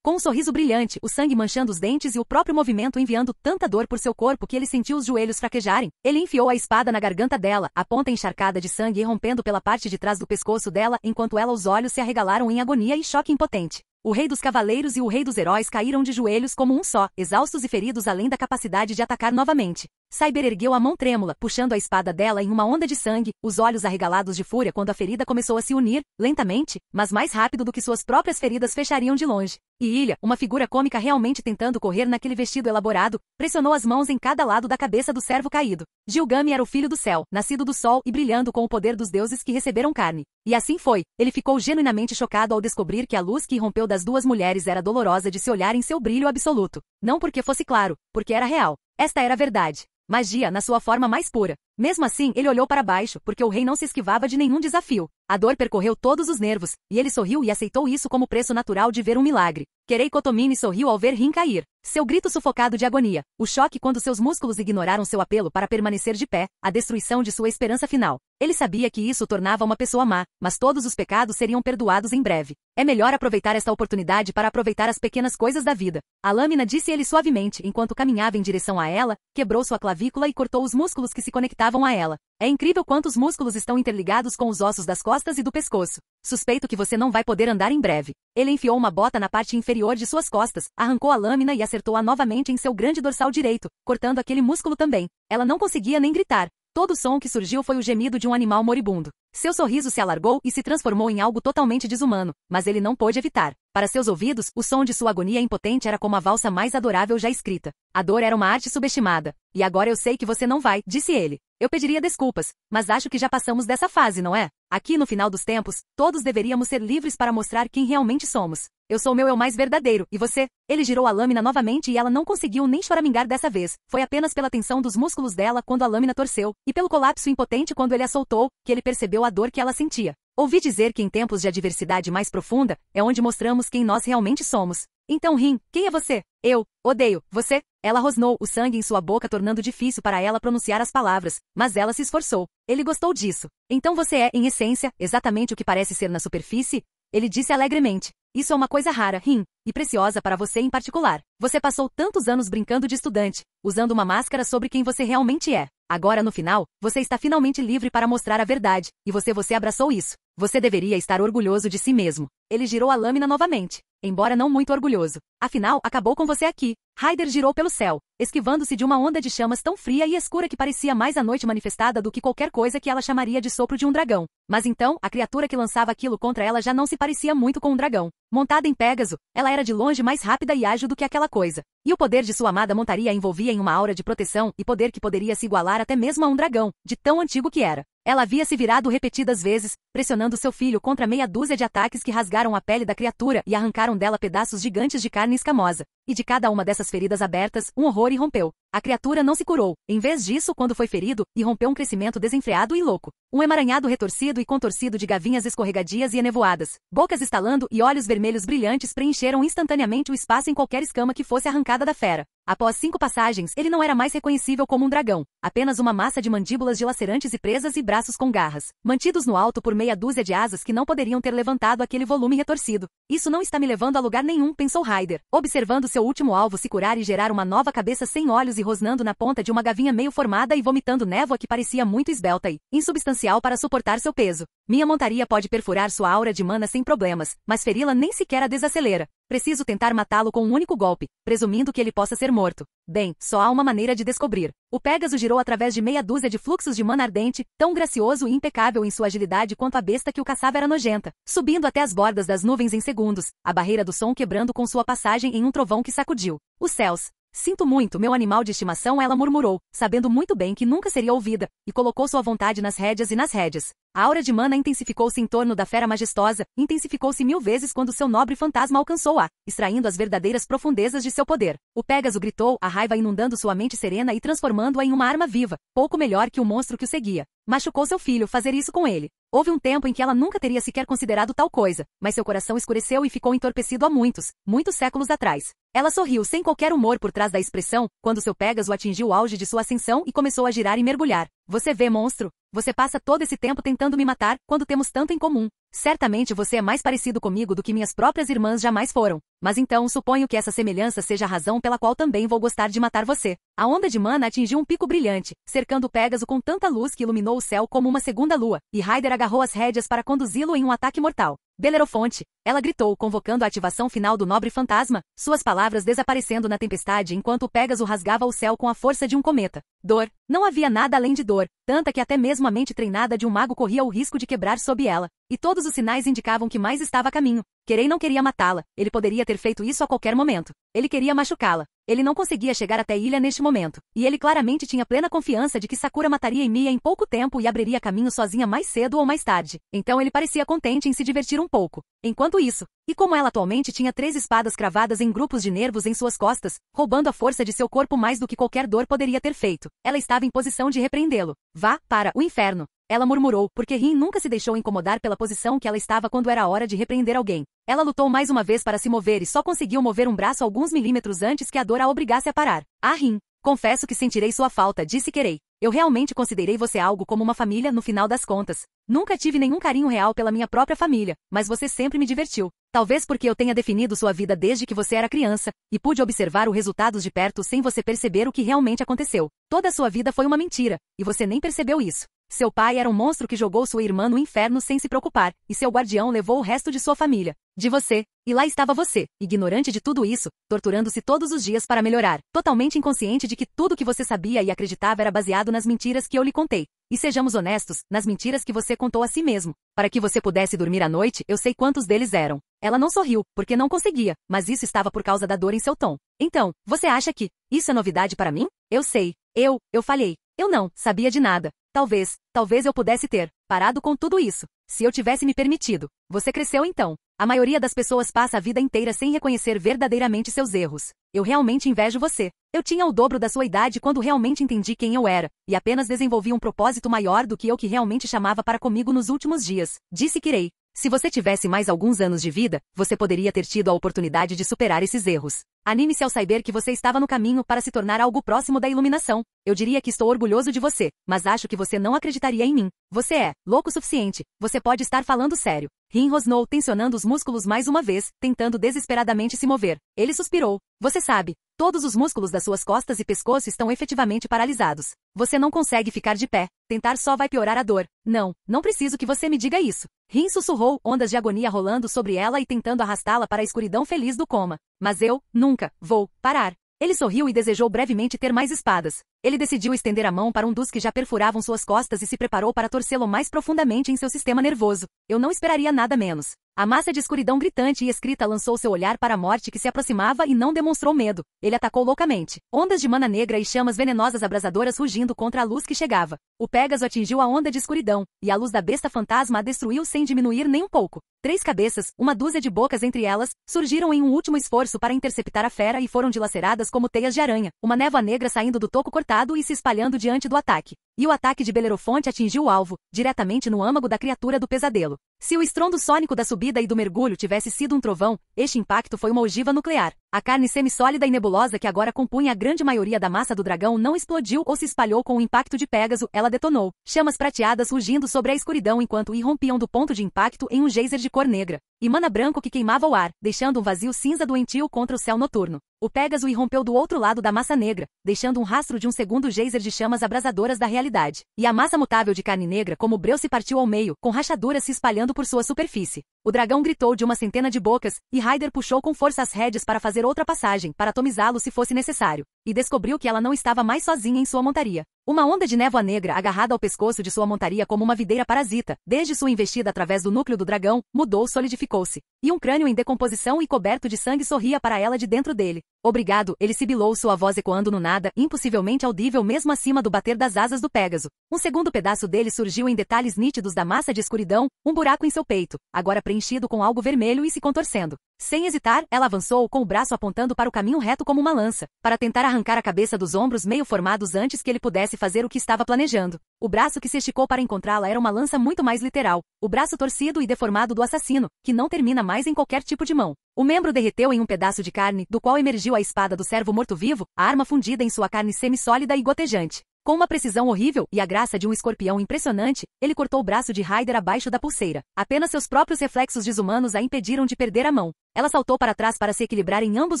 Com um sorriso brilhante, o sangue manchando os dentes e o próprio movimento enviando tanta dor por seu corpo que ele sentiu os joelhos fraquejarem, ele enfiou a espada na garganta dela, a ponta encharcada de sangue irrompendo pela parte de trás do pescoço dela, enquanto ela os olhos se arregalaram em agonia e choque impotente. O rei dos cavaleiros e o rei dos heróis caíram de joelhos como um só, exaustos e feridos além da capacidade de atacar novamente. Cyber ergueu a mão trêmula, puxando a espada dela em uma onda de sangue, os olhos arregalados de fúria quando a ferida começou a se unir, lentamente, mas mais rápido do que suas próprias feridas fechariam de longe. E Ilha, uma figura cômica realmente tentando correr naquele vestido elaborado, pressionou as mãos em cada lado da cabeça do servo caído. Gilgame era o filho do céu, nascido do sol e brilhando com o poder dos deuses que receberam carne. E assim foi, ele ficou genuinamente chocado ao descobrir que a luz que irrompeu das duas mulheres era dolorosa de se olhar em seu brilho absoluto. Não porque fosse claro, porque era real. Esta era a verdade. Magia na sua forma mais pura. Mesmo assim, ele olhou para baixo, porque o rei não se esquivava de nenhum desafio. A dor percorreu todos os nervos, e ele sorriu e aceitou isso como preço natural de ver um milagre. Querei Kotomini sorriu ao ver Rin cair. Seu grito sufocado de agonia, o choque quando seus músculos ignoraram seu apelo para permanecer de pé, a destruição de sua esperança final. Ele sabia que isso o tornava uma pessoa má, mas todos os pecados seriam perdoados em breve. É melhor aproveitar esta oportunidade para aproveitar as pequenas coisas da vida. A lâmina disse ele suavemente enquanto caminhava em direção a ela, quebrou sua clavícula e cortou os músculos que se conectavam a ela. É incrível quantos músculos estão interligados com os ossos das costas e do pescoço. Suspeito que você não vai poder andar em breve. Ele enfiou uma bota na parte inferior de suas costas, arrancou a lâmina e acertou-a novamente em seu grande dorsal direito, cortando aquele músculo também. Ela não conseguia nem gritar. Todo o som que surgiu foi o gemido de um animal moribundo. Seu sorriso se alargou e se transformou em algo totalmente desumano, mas ele não pôde evitar. Para seus ouvidos, o som de sua agonia impotente era como a valsa mais adorável já escrita. A dor era uma arte subestimada. E agora eu sei que você não vai, disse ele. Eu pediria desculpas, mas acho que já passamos dessa fase, não é? Aqui no final dos tempos, todos deveríamos ser livres para mostrar quem realmente somos. Eu sou o meu eu mais verdadeiro, e você? Ele girou a lâmina novamente e ela não conseguiu nem choramingar dessa vez. Foi apenas pela tensão dos músculos dela quando a lâmina torceu, e pelo colapso impotente quando ele a soltou, que ele percebeu a dor que ela sentia. Ouvi dizer que em tempos de adversidade mais profunda, é onde mostramos quem nós realmente somos. Então Rin, quem é você? Eu odeio você. Ela rosnou, o sangue em sua boca tornando difícil para ela pronunciar as palavras, mas ela se esforçou. Ele gostou disso. Então você é, em essência, exatamente o que parece ser na superfície? Ele disse alegremente. Isso é uma coisa rara, Rin, e preciosa para você em particular. Você passou tantos anos brincando de estudante, usando uma máscara sobre quem você realmente é. Agora, no final, você está finalmente livre para mostrar a verdade, e você abraçou isso. Você deveria estar orgulhoso de si mesmo. Ele girou a lâmina novamente, embora não muito orgulhoso. Afinal, acabou com você aqui. Ryder girou pelo céu, esquivando-se de uma onda de chamas tão fria e escura que parecia mais a noite manifestada do que qualquer coisa que ela chamaria de sopro de um dragão. Mas então, a criatura que lançava aquilo contra ela já não se parecia muito com um dragão. Montada em Pégaso, ela era de longe mais rápida e ágil do que aquela coisa. E o poder de sua amada montaria a envolvia em uma aura de proteção e poder que poderia se igualar até mesmo a um dragão, de tão antigo que era. Ela havia se virado repetidas vezes, pressionando seu filho contra meia dúzia de ataques que rasgaram a pele da criatura e arrancaram dela pedaços gigantes de carne escamosa. E de cada uma dessas feridas abertas, um horror irrompeu. A criatura não se curou. Em vez disso, quando foi ferido, irrompeu um crescimento desenfreado e louco. Um emaranhado retorcido e contorcido de gavinhas escorregadias e enevoadas. Bocas estalando e olhos vermelhos brilhantes preencheram instantaneamente o espaço em qualquer escama que fosse arrancada da fera. Após 5 passagens, ele não era mais reconhecível como um dragão, apenas uma massa de mandíbulas dilacerantes e presas e braços com garras, mantidos no alto por meia dúzia de asas que não poderiam ter levantado aquele volume retorcido. Isso não está me levando a lugar nenhum, pensou Ryder, observando seu último alvo se curar e gerar uma nova cabeça sem olhos e rosnando na ponta de uma gavinha meio formada e vomitando névoa que parecia muito esbelta e insubstancial para suportar seu peso. Minha montaria pode perfurar sua aura de mana sem problemas, mas feri-la nem sequer a desacelera. Preciso tentar matá-lo com um único golpe, presumindo que ele possa ser morto. Bem, só há uma maneira de descobrir. O Pégaso girou através de meia dúzia de fluxos de mana ardente, tão gracioso e impecável em sua agilidade quanto a besta que o caçava era nojenta, subindo até as bordas das nuvens em segundos, a barreira do som quebrando com sua passagem em um trovão que sacudiu os céus. Sinto muito, meu animal de estimação, ela murmurou, sabendo muito bem que nunca seria ouvida, e colocou sua vontade nas rédeas e nas rédeas. A aura de mana intensificou-se em torno da fera majestosa, intensificou-se 1000 vezes quando seu nobre fantasma alcançou-a, extraindo as verdadeiras profundezas de seu poder. O Pégaso gritou, a raiva inundando sua mente serena e transformando-a em uma arma viva, pouco melhor que o monstro que o seguia. Machucou seu filho fazer isso com ele. Houve um tempo em que ela nunca teria sequer considerado tal coisa, mas seu coração escureceu e ficou entorpecido há muitos séculos atrás. Ela sorriu sem qualquer humor por trás da expressão, quando seu Pégaso atingiu o auge de sua ascensão e começou a girar e mergulhar. Você vê, monstro? Você passa todo esse tempo tentando me matar, quando temos tanto em comum. Certamente você é mais parecido comigo do que minhas próprias irmãs jamais foram. Mas então suponho que essa semelhança seja a razão pela qual também vou gostar de matar você. A onda de mana atingiu um pico brilhante, cercando o Pégaso com tanta luz que iluminou o céu como uma segunda lua, e Ryder agarrou as rédeas para conduzi-lo em um ataque mortal. Belerofonte, ela gritou, convocando a ativação final do nobre fantasma, suas palavras desaparecendo na tempestade enquanto o Pégaso rasgava o céu com a força de um cometa. Dor. Não havia nada além de dor, tanta que até mesmo a mente treinada de um mago corria o risco de quebrar sob ela. E todos os sinais indicavam que mais estava a caminho. Querei não queria matá-la, ele poderia ter feito isso a qualquer momento. Ele queria machucá-la. Ele não conseguia chegar até a ilha neste momento, e ele claramente tinha plena confiança de que Sakura mataria Emiya em pouco tempo e abriria caminho sozinha mais cedo ou mais tarde. Então ele parecia contente em se divertir um pouco. Enquanto isso, e como ela atualmente tinha 3 espadas cravadas em grupos de nervos em suas costas, roubando a força de seu corpo mais do que qualquer dor poderia ter feito, ela estava em posição de repreendê-lo. Vá para o inferno. Ela murmurou, porque Rin nunca se deixou incomodar pela posição que ela estava quando era a hora de repreender alguém. Ela lutou mais uma vez para se mover e só conseguiu mover um braço alguns milímetros antes que a dor a obrigasse a parar. Ah, Rin. Confesso que sentirei sua falta, disse Querei. Eu realmente considerei você algo como uma família no final das contas. Nunca tive nenhum carinho real pela minha própria família, mas você sempre me divertiu. Talvez porque eu tenha definido sua vida desde que você era criança, e pude observar os resultados de perto sem você perceber o que realmente aconteceu. Toda a sua vida foi uma mentira, e você nem percebeu isso. Seu pai era um monstro que jogou sua irmã no inferno sem se preocupar, e seu guardião levou o resto de sua família. De você. E lá estava você, ignorante de tudo isso, torturando-se todos os dias para melhorar, totalmente inconsciente de que tudo que você sabia e acreditava era baseado nas mentiras que eu lhe contei. E sejamos honestos, nas mentiras que você contou a si mesmo. Para que você pudesse dormir à noite, eu sei quantos deles eram. Ela não sorriu, porque não conseguia, mas isso estava por causa da dor em seu tom. Então, você acha que isso é novidade para mim? Eu sei. Eu falhei. Eu não sabia de nada. Talvez eu pudesse ter parado com tudo isso, se eu tivesse me permitido. Você cresceu então. A maioria das pessoas passa a vida inteira sem reconhecer verdadeiramente seus erros. Eu realmente invejo você. Eu tinha o dobro da sua idade quando realmente entendi quem eu era, e apenas desenvolvi um propósito maior do que eu que realmente chamava para comigo nos últimos dias. Disse Kirei. Se você tivesse mais alguns anos de vida, você poderia ter tido a oportunidade de superar esses erros. Anime-se ao saber que você estava no caminho para se tornar algo próximo da iluminação. Eu diria que estou orgulhoso de você, mas acho que você não acreditaria em mim. Você é louco o suficiente. Você pode estar falando sério. Rin rosnou, tensionando os músculos mais uma vez, tentando desesperadamente se mover. Ele suspirou. Você sabe, todos os músculos das suas costas e pescoço estão efetivamente paralisados. Você não consegue ficar de pé. Tentar só vai piorar a dor. Não preciso que você me diga isso. Rin sussurrou, ondas de agonia rolando sobre ela e tentando arrastá-la para a escuridão feliz do coma. Mas eu, nunca, vou parar. Ele sorriu e desejou brevemente ter mais espadas. Ele decidiu estender a mão para um dos que já perfuravam suas costas e se preparou para torcê-lo mais profundamente em seu sistema nervoso. Eu não esperaria nada menos. A massa de escuridão gritante e escrita lançou seu olhar para a morte que se aproximava e não demonstrou medo. Ele atacou loucamente. Ondas de mana negra e chamas venenosas abrasadoras rugindo contra a luz que chegava. O Pégaso atingiu a onda de escuridão, e a luz da besta fantasma a destruiu sem diminuir nem um pouco. 3 cabeças, uma dúzia de bocas entre elas, surgiram em um último esforço para interceptar a fera e foram dilaceradas como teias de aranha, uma névoa negra saindo do toco cortado e se espalhando diante do ataque. E o ataque de Belerofonte atingiu o alvo, diretamente no âmago da criatura do pesadelo. Se o estrondo sônico da subida e do mergulho tivesse sido um trovão, este impacto foi uma ogiva nuclear. A carne semissólida e nebulosa que agora compunha a grande maioria da massa do dragão não explodiu ou se espalhou com o impacto de Pégaso, ela detonou. Chamas prateadas rugindo sobre a escuridão enquanto irrompiam do ponto de impacto em um geyser de cor negra. E mana branco que queimava o ar, deixando um vazio cinza doentio contra o céu noturno. O Pégaso irrompeu do outro lado da massa negra, deixando um rastro de um segundo geyser de chamas abrasadoras da realidade. E a massa mutável de carne negra como breu se partiu ao meio, com rachaduras se espalhando por sua superfície. O dragão gritou de uma centena de bocas, e Ryder puxou com força as rédeas para fazer outra passagem, para atomizá-lo se fosse necessário. E descobriu que ela não estava mais sozinha em sua montaria. Uma onda de névoa negra agarrada ao pescoço de sua montaria como uma videira parasita, desde sua investida através do núcleo do dragão, mudou, solidificou-se. E um crânio em decomposição e coberto de sangue sorria para ela de dentro dele. Obrigado, ele sibilou, sua voz ecoando no nada, impossivelmente audível mesmo acima do bater das asas do Pégaso. Um segundo pedaço dele surgiu em detalhes nítidos da massa de escuridão, um buraco em seu peito, agora preenchido com algo vermelho e se contorcendo. Sem hesitar, ela avançou com o braço apontando para o caminho reto como uma lança, para tentar arrancar a cabeça dos ombros meio formados antes que ele pudesse fazer o que estava planejando. O braço que se esticou para encontrá-la era uma lança muito mais literal, o braço torcido e deformado do assassino, que não termina mais em qualquer tipo de mão. O membro derreteu em um pedaço de carne, do qual emergiu a espada do servo morto-vivo, a arma fundida em sua carne semi-sólida e gotejante. Com uma precisão horrível e a graça de um escorpião impressionante, ele cortou o braço de Ryder abaixo da pulseira. Apenas seus próprios reflexos desumanos a impediram de perder a mão. Ela saltou para trás para se equilibrar em ambos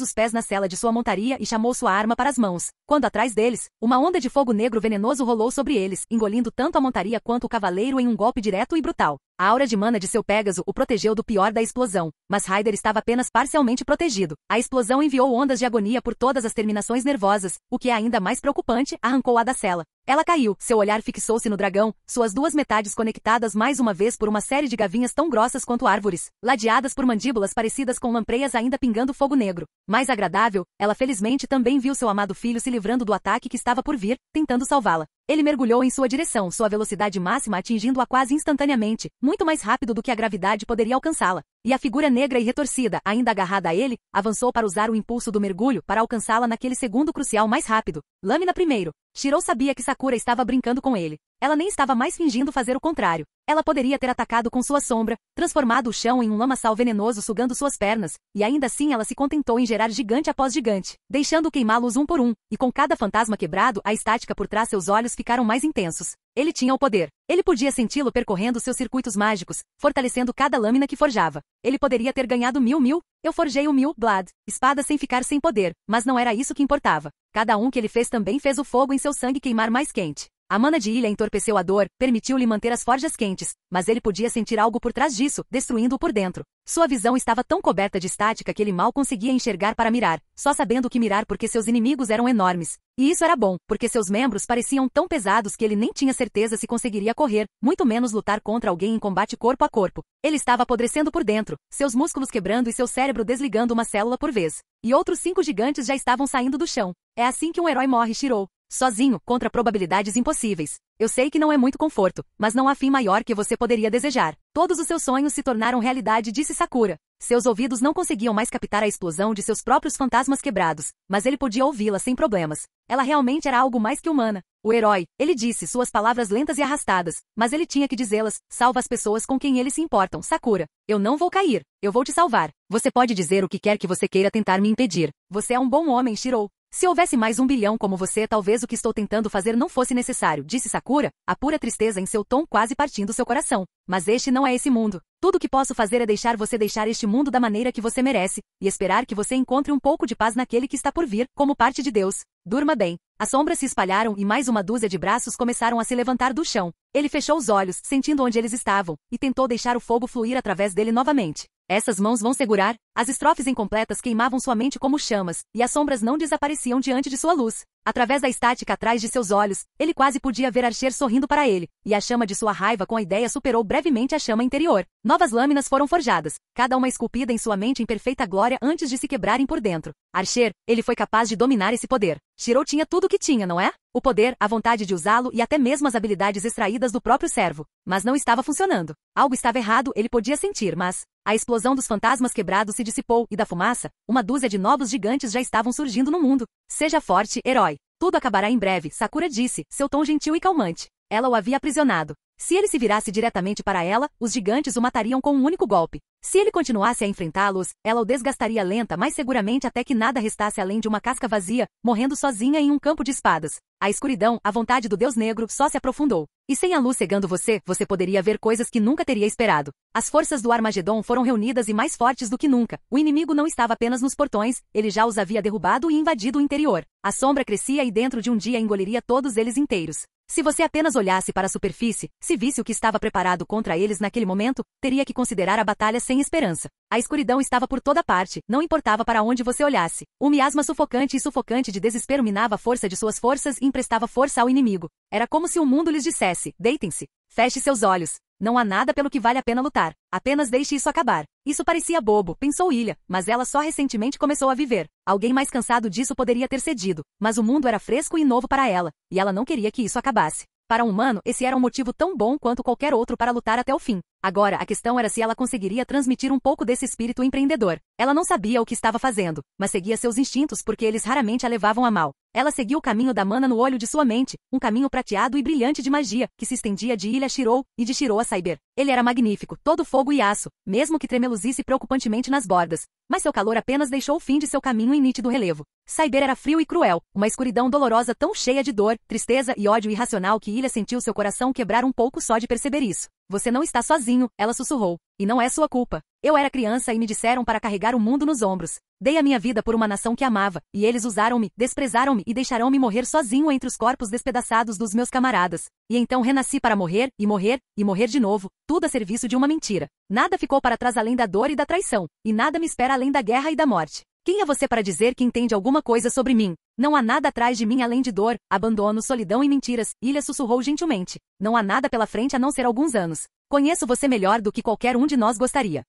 os pés na sela de sua montaria e chamou sua arma para as mãos. Quando atrás deles, uma onda de fogo negro venenoso rolou sobre eles, engolindo tanto a montaria quanto o cavaleiro em um golpe direto e brutal. A aura de mana de seu Pégaso o protegeu do pior da explosão, mas Ryder estava apenas parcialmente protegido. A explosão enviou ondas de agonia por todas as terminações nervosas, o que é ainda mais preocupante, arrancou-a da cela. Ela caiu, seu olhar fixou-se no dragão, suas duas metades conectadas mais uma vez por uma série de gavinhas tão grossas quanto árvores, ladeadas por mandíbulas parecidas com lampreias ainda pingando fogo negro. Mais agradável, ela felizmente também viu seu amado filho se livrando do ataque que estava por vir, tentando salvá-la. Ele mergulhou em sua direção, sua velocidade máxima atingindo-a quase instantaneamente, muito mais rápido do que a gravidade poderia alcançá-la. E a figura negra e retorcida, ainda agarrada a ele, avançou para usar o impulso do mergulho para alcançá-la naquele segundo crucial mais rápido. Lâmina primeiro. Shirou sabia que Sakura estava brincando com ele. Ela nem estava mais fingindo fazer o contrário. Ela poderia ter atacado com sua sombra, transformado o chão em um lamaçal venenoso sugando suas pernas, e ainda assim ela se contentou em gerar gigante após gigante, deixando queimá-los um por um, e com cada fantasma quebrado, a estática por trás seus olhos ficaram mais intensos. Ele tinha o poder. Ele podia senti-lo percorrendo seus circuitos mágicos, fortalecendo cada lâmina que forjava. Ele poderia ter ganhado 1000. Eu forjei o 1000 Blood, espada sem ficar sem poder, mas não era isso que importava. Cada um que ele fez também fez o fogo em seu sangue queimar mais quente. A mana de ilha entorpeceu a dor, permitiu-lhe manter as forjas quentes, mas ele podia sentir algo por trás disso, destruindo-o por dentro. Sua visão estava tão coberta de estática que ele mal conseguia enxergar para mirar, só sabendo o que mirar porque seus inimigos eram enormes. E isso era bom, porque seus membros pareciam tão pesados que ele nem tinha certeza se conseguiria correr, muito menos lutar contra alguém em combate corpo a corpo. Ele estava apodrecendo por dentro, seus músculos quebrando e seu cérebro desligando uma célula por vez. E outros 5 gigantes já estavam saindo do chão. É assim que um herói morre, Shirou. Sozinho, contra probabilidades impossíveis. Eu sei que não é muito conforto, mas não há fim maior que você poderia desejar. Todos os seus sonhos se tornaram realidade, disse Sakura. Seus ouvidos não conseguiam mais captar a explosão de seus próprios fantasmas quebrados, mas ele podia ouvi-la sem problemas. Ela realmente era algo mais que humana. O herói, ele disse suas palavras lentas e arrastadas, mas ele tinha que dizê-las. Salva as pessoas com quem eles se importam, Sakura. Eu não vou cair. Eu vou te salvar. Você pode dizer o que quer que você queira tentar me impedir. Você é um bom homem, Shirou. Se houvesse mais 1 bilhão como você, talvez o que estou tentando fazer não fosse necessário, disse Sakura, a pura tristeza em seu tom quase partindo seu coração. Mas este não é esse mundo. Tudo o que posso fazer é deixar você deixar este mundo da maneira que você merece, e esperar que você encontre um pouco de paz naquele que está por vir, como parte de Deus. Durma bem. As sombras se espalharam e mais uma dúzia de braços começaram a se levantar do chão. Ele fechou os olhos, sentindo onde eles estavam, e tentou deixar o fogo fluir através dele novamente. Essas mãos vão segurar? As estrofes incompletas queimavam sua mente como chamas, e as sombras não desapareciam diante de sua luz. Através da estática atrás de seus olhos, ele quase podia ver Archer sorrindo para ele, e a chama de sua raiva com a ideia superou brevemente a chama interior. Novas lâminas foram forjadas, cada uma esculpida em sua mente em perfeita glória antes de se quebrarem por dentro. Archer, ele foi capaz de dominar esse poder. Shirou tinha tudo o que tinha, não é? O poder, a vontade de usá-lo e até mesmo as habilidades extraídas do próprio servo. Mas não estava funcionando. Algo estava errado, ele podia sentir, mas... A explosão dos fantasmas quebrados se dissipou, e da fumaça, uma dúzia de novos gigantes já estavam surgindo no mundo. Seja forte, herói. Tudo acabará em breve, Sakura disse, seu tom gentil e calmante. Ela o havia aprisionado. Se ele se virasse diretamente para ela, os gigantes o matariam com um único golpe. Se ele continuasse a enfrentá-los, ela o desgastaria lenta, mas seguramente até que nada restasse além de uma casca vazia, morrendo sozinha em um campo de espadas. A escuridão, a vontade do Deus Negro, só se aprofundou. E sem a luz cegando você, você poderia ver coisas que nunca teria esperado. As forças do Armagedon foram reunidas e mais fortes do que nunca. O inimigo não estava apenas nos portões, ele já os havia derrubado e invadido o interior. A sombra crescia e dentro de um dia engoliria todos eles inteiros. Se você apenas olhasse para a superfície, se visse o que estava preparado contra eles naquele momento, teria que considerar a batalha sem esperança. A escuridão estava por toda parte, não importava para onde você olhasse. Um miasma sufocante de desespero minava a força de suas forças e emprestava força ao inimigo. Era como se o mundo lhes dissesse, deitem-se, feche seus olhos. Não há nada pelo que vale a pena lutar. Apenas deixe isso acabar. Isso parecia bobo, pensou Ilha, mas ela só recentemente começou a viver. Alguém mais cansado disso poderia ter cedido, mas o mundo era fresco e novo para ela, e ela não queria que isso acabasse. Para um humano, esse era um motivo tão bom quanto qualquer outro para lutar até o fim. Agora, a questão era se ela conseguiria transmitir um pouco desse espírito empreendedor. Ela não sabia o que estava fazendo, mas seguia seus instintos porque eles raramente a levavam a mal. Ela seguiu o caminho da mana no olho de sua mente, um caminho prateado e brilhante de magia, que se estendia de Ilha Shirou e de Shirou a Cyber. Ele era magnífico, todo fogo e aço, mesmo que tremeluzisse preocupantemente nas bordas. Mas seu calor apenas deixou o fim de seu caminho em nítido relevo. Cyber era frio e cruel, uma escuridão dolorosa tão cheia de dor, tristeza e ódio irracional que Ilha sentiu seu coração quebrar um pouco só de perceber isso. Você não está sozinho, ela sussurrou. E não é sua culpa. Eu era criança e me disseram para carregar o mundo nos ombros. Dei a minha vida por uma nação que amava, e eles usaram-me, desprezaram-me e deixaram-me morrer sozinho entre os corpos despedaçados dos meus camaradas. E então renasci para morrer, e morrer, e morrer de novo, tudo a serviço de uma mentira. Nada ficou para trás além da dor e da traição, e nada me espera além da guerra e da morte. Quem é você para dizer que entende alguma coisa sobre mim? Não há nada atrás de mim além de dor, abandono, solidão e mentiras, Ilha sussurrou gentilmente. Não há nada pela frente a não ser alguns anos. Conheço você melhor do que qualquer um de nós gostaria.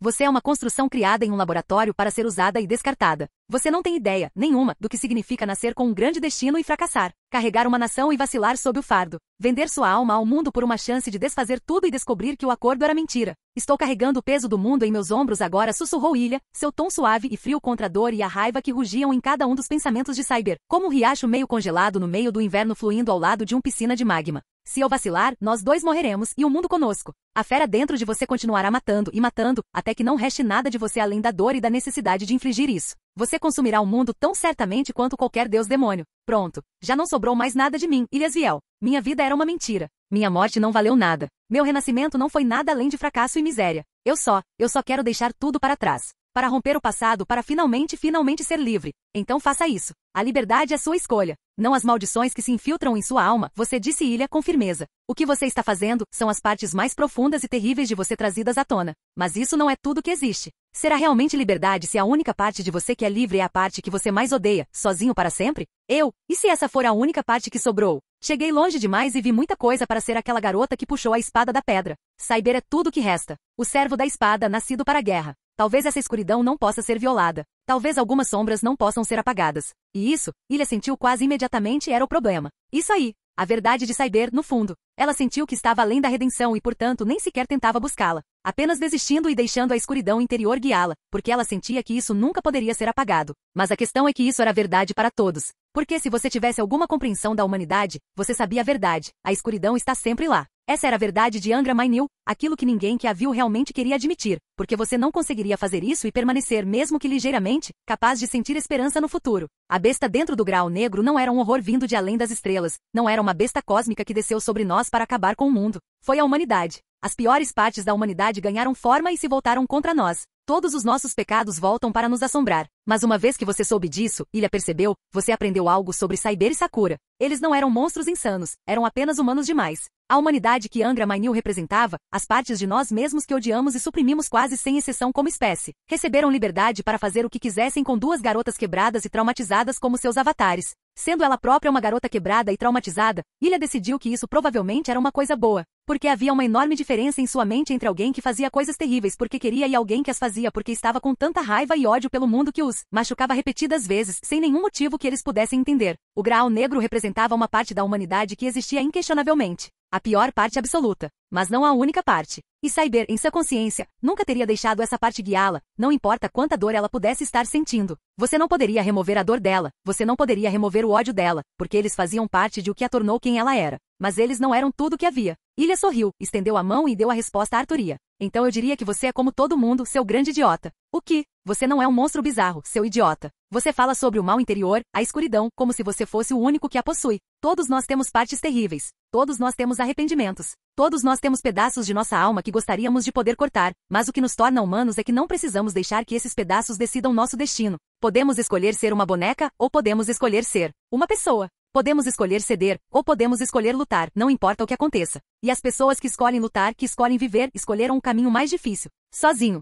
Você é uma construção criada em um laboratório para ser usada e descartada. Você não tem ideia, nenhuma, do que significa nascer com um grande destino e fracassar. Carregar uma nação e vacilar sob o fardo. Vender sua alma ao mundo por uma chance de desfazer tudo e descobrir que o acordo era mentira. Estou carregando o peso do mundo em meus ombros agora, sussurrou Ilha, seu tom suave e frio contra a dor e a raiva que rugiam em cada um dos pensamentos de Cyber, como um riacho meio congelado no meio do inverno fluindo ao lado de uma piscina de magma. Se eu vacilar, nós dois morreremos, e o mundo conosco. A fera dentro de você continuará matando e matando, até que não reste nada de você além da dor e da necessidade de infligir isso. Você consumirá o mundo tão certamente quanto qualquer deus demônio. Pronto. Já não sobrou mais nada de mim, Ilyasviel. Minha vida era uma mentira. Minha morte não valeu nada. Meu renascimento não foi nada além de fracasso e miséria. Eu só quero deixar tudo para trás. Para romper o passado, para finalmente ser livre. Então faça isso. A liberdade é sua escolha. Não as maldições que se infiltram em sua alma, você disse Ilha com firmeza. O que você está fazendo são as partes mais profundas e terríveis de você trazidas à tona. Mas isso não é tudo que existe. Será realmente liberdade se a única parte de você que é livre é a parte que você mais odeia, sozinho para sempre? E se essa for a única parte que sobrou? Cheguei longe demais e vi muita coisa para ser aquela garota que puxou a espada da pedra. Cyber é tudo que resta. O servo da espada, nascido para a guerra. Talvez essa escuridão não possa ser violada. Talvez algumas sombras não possam ser apagadas. E isso, Ilha sentiu quase imediatamente era o problema. Isso aí. A verdade de Cyber, no fundo. Ela sentiu que estava além da redenção e, portanto, nem sequer tentava buscá-la. Apenas desistindo e deixando a escuridão interior guiá-la, porque ela sentia que isso nunca poderia ser apagado. Mas a questão é que isso era verdade para todos. Porque se você tivesse alguma compreensão da humanidade, você sabia a verdade. A escuridão está sempre lá. Essa era a verdade de Angra Mainil, aquilo que ninguém que a viu realmente queria admitir, porque você não conseguiria fazer isso e permanecer mesmo que ligeiramente, capaz de sentir esperança no futuro. A besta dentro do grau negro não era um horror vindo de além das estrelas, não era uma besta cósmica que desceu sobre nós para acabar com o mundo. Foi a humanidade. As piores partes da humanidade ganharam forma e se voltaram contra nós. Todos os nossos pecados voltam para nos assombrar. Mas uma vez que você soube disso, Ilha percebeu, você aprendeu algo sobre Cyber e Sakura. Eles não eram monstros insanos, eram apenas humanos demais. A humanidade que Angra Mainil representava, as partes de nós mesmos que odiamos e suprimimos quase sem exceção como espécie, receberam liberdade para fazer o que quisessem com duas garotas quebradas e traumatizadas como seus avatares. Sendo ela própria uma garota quebrada e traumatizada, Ilha decidiu que isso provavelmente era uma coisa boa, porque havia uma enorme diferença em sua mente entre alguém que fazia coisas terríveis porque queria e alguém que as fazia porque estava com tanta raiva e ódio pelo mundo que os machucava repetidas vezes, sem nenhum motivo que eles pudessem entender. O Graal Negro representava uma parte da humanidade que existia inquestionavelmente. A pior parte absoluta, mas não a única parte. E Cyber, em sua consciência, nunca teria deixado essa parte guiá-la, não importa quanta dor ela pudesse estar sentindo. Você não poderia remover a dor dela, você não poderia remover o ódio dela, porque eles faziam parte de o que a tornou quem ela era. Mas eles não eram tudo o que havia. Ilha sorriu, estendeu a mão e deu a resposta a Arturia. Então eu diria que você é como todo mundo, seu grande idiota. O que? Você não é um monstro bizarro, seu idiota. Você fala sobre o mal interior, a escuridão, como se você fosse o único que a possui. Todos nós temos partes terríveis. Todos nós temos arrependimentos. Todos nós temos pedaços de nossa alma que gostaríamos de poder cortar, mas o que nos torna humanos é que não precisamos deixar que esses pedaços decidam nosso destino. Podemos escolher ser uma boneca, ou podemos escolher ser uma pessoa. Podemos escolher ceder, ou podemos escolher lutar, não importa o que aconteça. E as pessoas que escolhem lutar, que escolhem viver, escolheram um caminho mais difícil. Sozinho.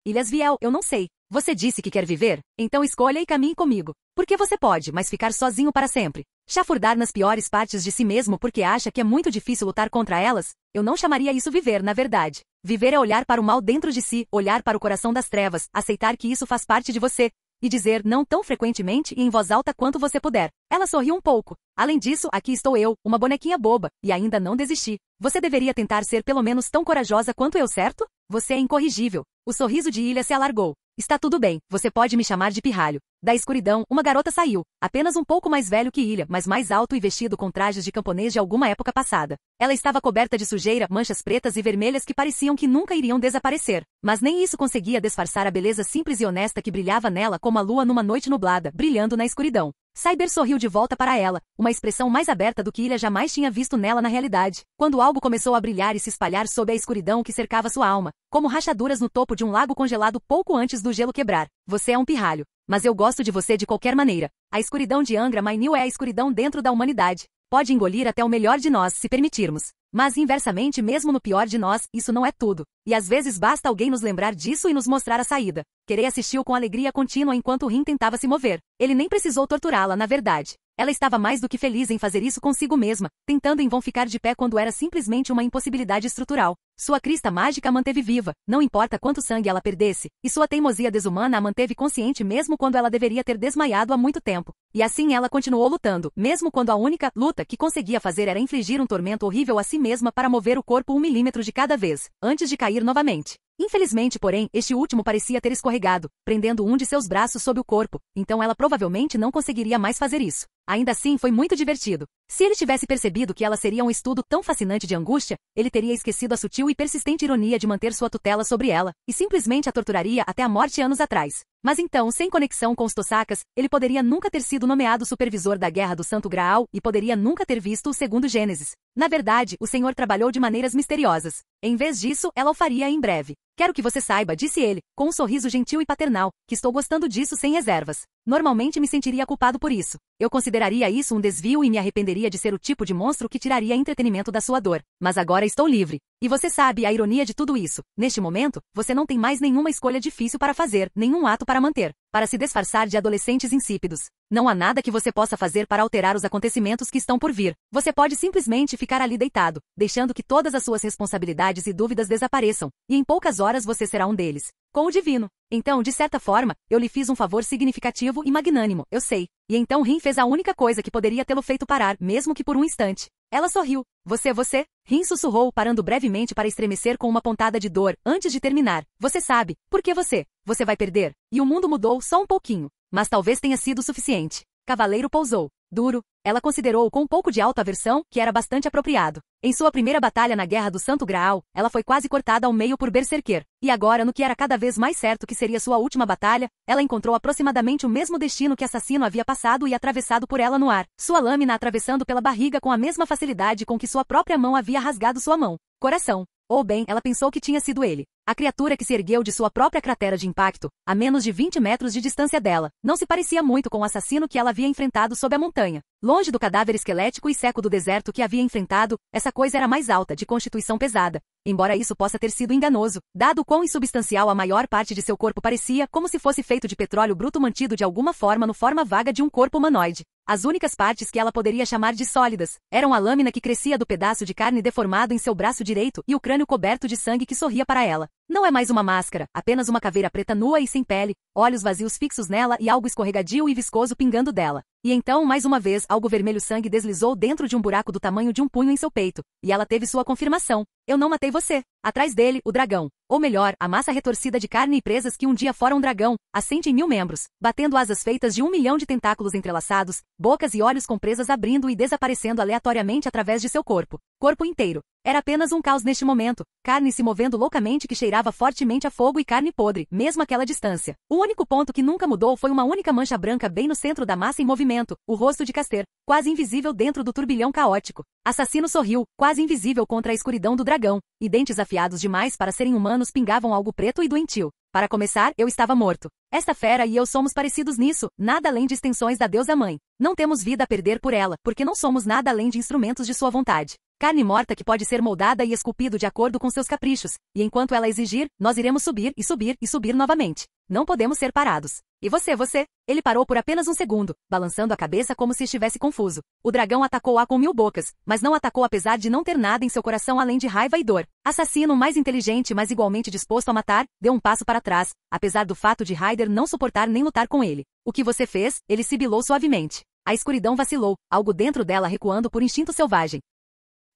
Ilyasviel, eu não sei. Você disse que quer viver? Então escolha e caminhe comigo. Porque você pode, mas ficar sozinho para sempre. Chafurdar nas piores partes de si mesmo porque acha que é muito difícil lutar contra elas? Eu não chamaria isso viver, na verdade. Viver é olhar para o mal dentro de si, olhar para o coração das trevas, aceitar que isso faz parte de você. e dizer não tão frequentemente e em voz alta quanto você puder. Ela sorriu um pouco. Além disso, aqui estou eu, uma bonequinha boba, e ainda não desisti. Você deveria tentar ser pelo menos tão corajosa quanto eu, certo? Você é incorrigível. O sorriso de Ilha se alargou. Está tudo bem, você pode me chamar de pirralho. Da escuridão, uma garota saiu, apenas um pouco mais velho que Ilha, mas mais alto e vestido com trajes de camponês de alguma época passada. Ela estava coberta de sujeira, manchas pretas e vermelhas que pareciam que nunca iriam desaparecer. Mas nem isso conseguia disfarçar a beleza simples e honesta que brilhava nela como a lua numa noite nublada, brilhando na escuridão. Cyber sorriu de volta para ela, uma expressão mais aberta do que Ilha jamais tinha visto nela na realidade, quando algo começou a brilhar e se espalhar sob a escuridão que cercava sua alma, como rachaduras no topo de um lago congelado pouco antes do gelo quebrar. Você é um pirralho. Mas eu gosto de você de qualquer maneira. A escuridão de Angra Mainyu é a escuridão dentro da humanidade. Pode engolir até o melhor de nós, se permitirmos. Mas inversamente, mesmo no pior de nós, isso não é tudo. E às vezes basta alguém nos lembrar disso e nos mostrar a saída. Querei assistiu com alegria contínua enquanto Rin tentava se mover. Ele nem precisou torturá-la, na verdade. Ela estava mais do que feliz em fazer isso consigo mesma, tentando em vão ficar de pé quando era simplesmente uma impossibilidade estrutural. Sua crista mágica a manteve viva, não importa quanto sangue ela perdesse, e sua teimosia desumana a manteve consciente mesmo quando ela deveria ter desmaiado há muito tempo. E assim ela continuou lutando, mesmo quando a única luta que conseguia fazer era infligir um tormento horrível a si mesma para mover o corpo 1 milímetro de cada vez, antes de cair novamente. Infelizmente, porém, este último parecia ter escorregado, prendendo um de seus braços sob o corpo, então ela provavelmente não conseguiria mais fazer isso. Ainda assim, foi muito divertido. Se ele tivesse percebido que ela seria um estudo tão fascinante de angústia, ele teria esquecido a sutil e persistente ironia de manter sua tutela sobre ela, e simplesmente a torturaria até a morte anos atrás. Mas então, sem conexão com os Tosakas, ele poderia nunca ter sido nomeado supervisor da Guerra do Santo Graal e poderia nunca ter visto o segundo Gênesis. Na verdade, o Senhor trabalhou de maneiras misteriosas. Em vez disso, ela o faria em breve. Quero que você saiba, disse ele, com um sorriso gentil e paternal, que estou gostando disso sem reservas. Normalmente me sentiria culpado por isso. Eu consideraria isso um desvio e me arrependeria de ser o tipo de monstro que tiraria entretenimento da sua dor. Mas agora estou livre. E você sabe a ironia de tudo isso. Neste momento, você não tem mais nenhuma escolha difícil para fazer, nenhum ato para manter, para se disfarçar de adolescentes insípidos. Não há nada que você possa fazer para alterar os acontecimentos que estão por vir. Você pode simplesmente ficar ali deitado, deixando que todas as suas responsabilidades e dúvidas desapareçam, e em poucas horas você será um deles. Com o divino. Então, de certa forma, eu lhe fiz um favor significativo e magnânimo, eu sei. E então Rin fez a única coisa que poderia tê-lo feito parar, mesmo que por um instante. Ela sorriu. Você. Rin sussurrou, parando brevemente para estremecer com uma pontada de dor, antes de terminar. Você sabe. Por que você? Você vai perder. E o mundo mudou só um pouquinho. Mas talvez tenha sido suficiente. Cavaleiro pousou. Duro. Ela considerou com um pouco de autoaversão que era bastante apropriado. Em sua primeira batalha na Guerra do Santo Graal, ela foi quase cortada ao meio por Berserker. E agora, no que era cada vez mais certo que seria sua última batalha, ela encontrou aproximadamente o mesmo destino que Assassino havia passado e atravessado por ela no ar. Sua lâmina atravessando pela barriga com a mesma facilidade com que sua própria mão havia rasgado sua mão. Coração. Ou bem, ela pensou que tinha sido ele. A criatura que se ergueu de sua própria cratera de impacto, a menos de 20 metros de distância dela, não se parecia muito com o assassino que ela havia enfrentado sob a montanha. Longe do cadáver esquelético e seco do deserto que havia enfrentado, essa coisa era mais alta, de constituição pesada. Embora isso possa ter sido enganoso, dado quão insubstancial a maior parte de seu corpo parecia, como se fosse feito de petróleo bruto mantido de alguma forma no forma vaga de um corpo humanoide. As únicas partes que ela poderia chamar de sólidas eram a lâmina que crescia do pedaço de carne deformado em seu braço direito e o crânio coberto de sangue que sorria para ela. Não é mais uma máscara, apenas uma caveira preta nua e sem pele, olhos vazios fixos nela e algo escorregadio e viscoso pingando dela. E então, mais uma vez, algo vermelho sangue deslizou dentro de um buraco do tamanho de um punho em seu peito, e ela teve sua confirmação. Eu não matei você. Atrás dele, o dragão. Ou melhor, a massa retorcida de carne e presas que um dia fora um dragão, assente em 1000 membros, batendo asas feitas de 1 milhão de tentáculos entrelaçados, bocas e olhos com presas abrindo e desaparecendo aleatoriamente através de seu corpo. Corpo inteiro. Era apenas um caos neste momento, carne se movendo loucamente que cheirava fortemente a fogo e carne podre, mesmo àquela distância. O único ponto que nunca mudou foi uma única mancha branca bem no centro da massa em movimento, o rosto de Caster, quase invisível dentro do turbilhão caótico. Assassino sorriu, quase invisível contra a escuridão do dragão, e dentes afiados demais para serem humanos pingavam algo preto e doentio. Para começar, eu estava morto. Esta fera e eu somos parecidos nisso, nada além de extensões da deusa mãe. Não temos vida a perder por ela, porque não somos nada além de instrumentos de sua vontade. Carne morta que pode ser moldada e esculpido de acordo com seus caprichos, e enquanto ela exigir, nós iremos subir e subir e subir novamente. Não podemos ser parados. E você? Ele parou por apenas um segundo, balançando a cabeça como se estivesse confuso. O dragão atacou-a com 1000 bocas, mas não atacou apesar de não ter nada em seu coração além de raiva e dor. Assassino mais inteligente mas igualmente disposto a matar, deu um passo para trás, apesar do fato de Ryder não suportar nem lutar com ele. O que você fez? Ele sibilou suavemente. A escuridão vacilou, algo dentro dela recuando por instinto selvagem.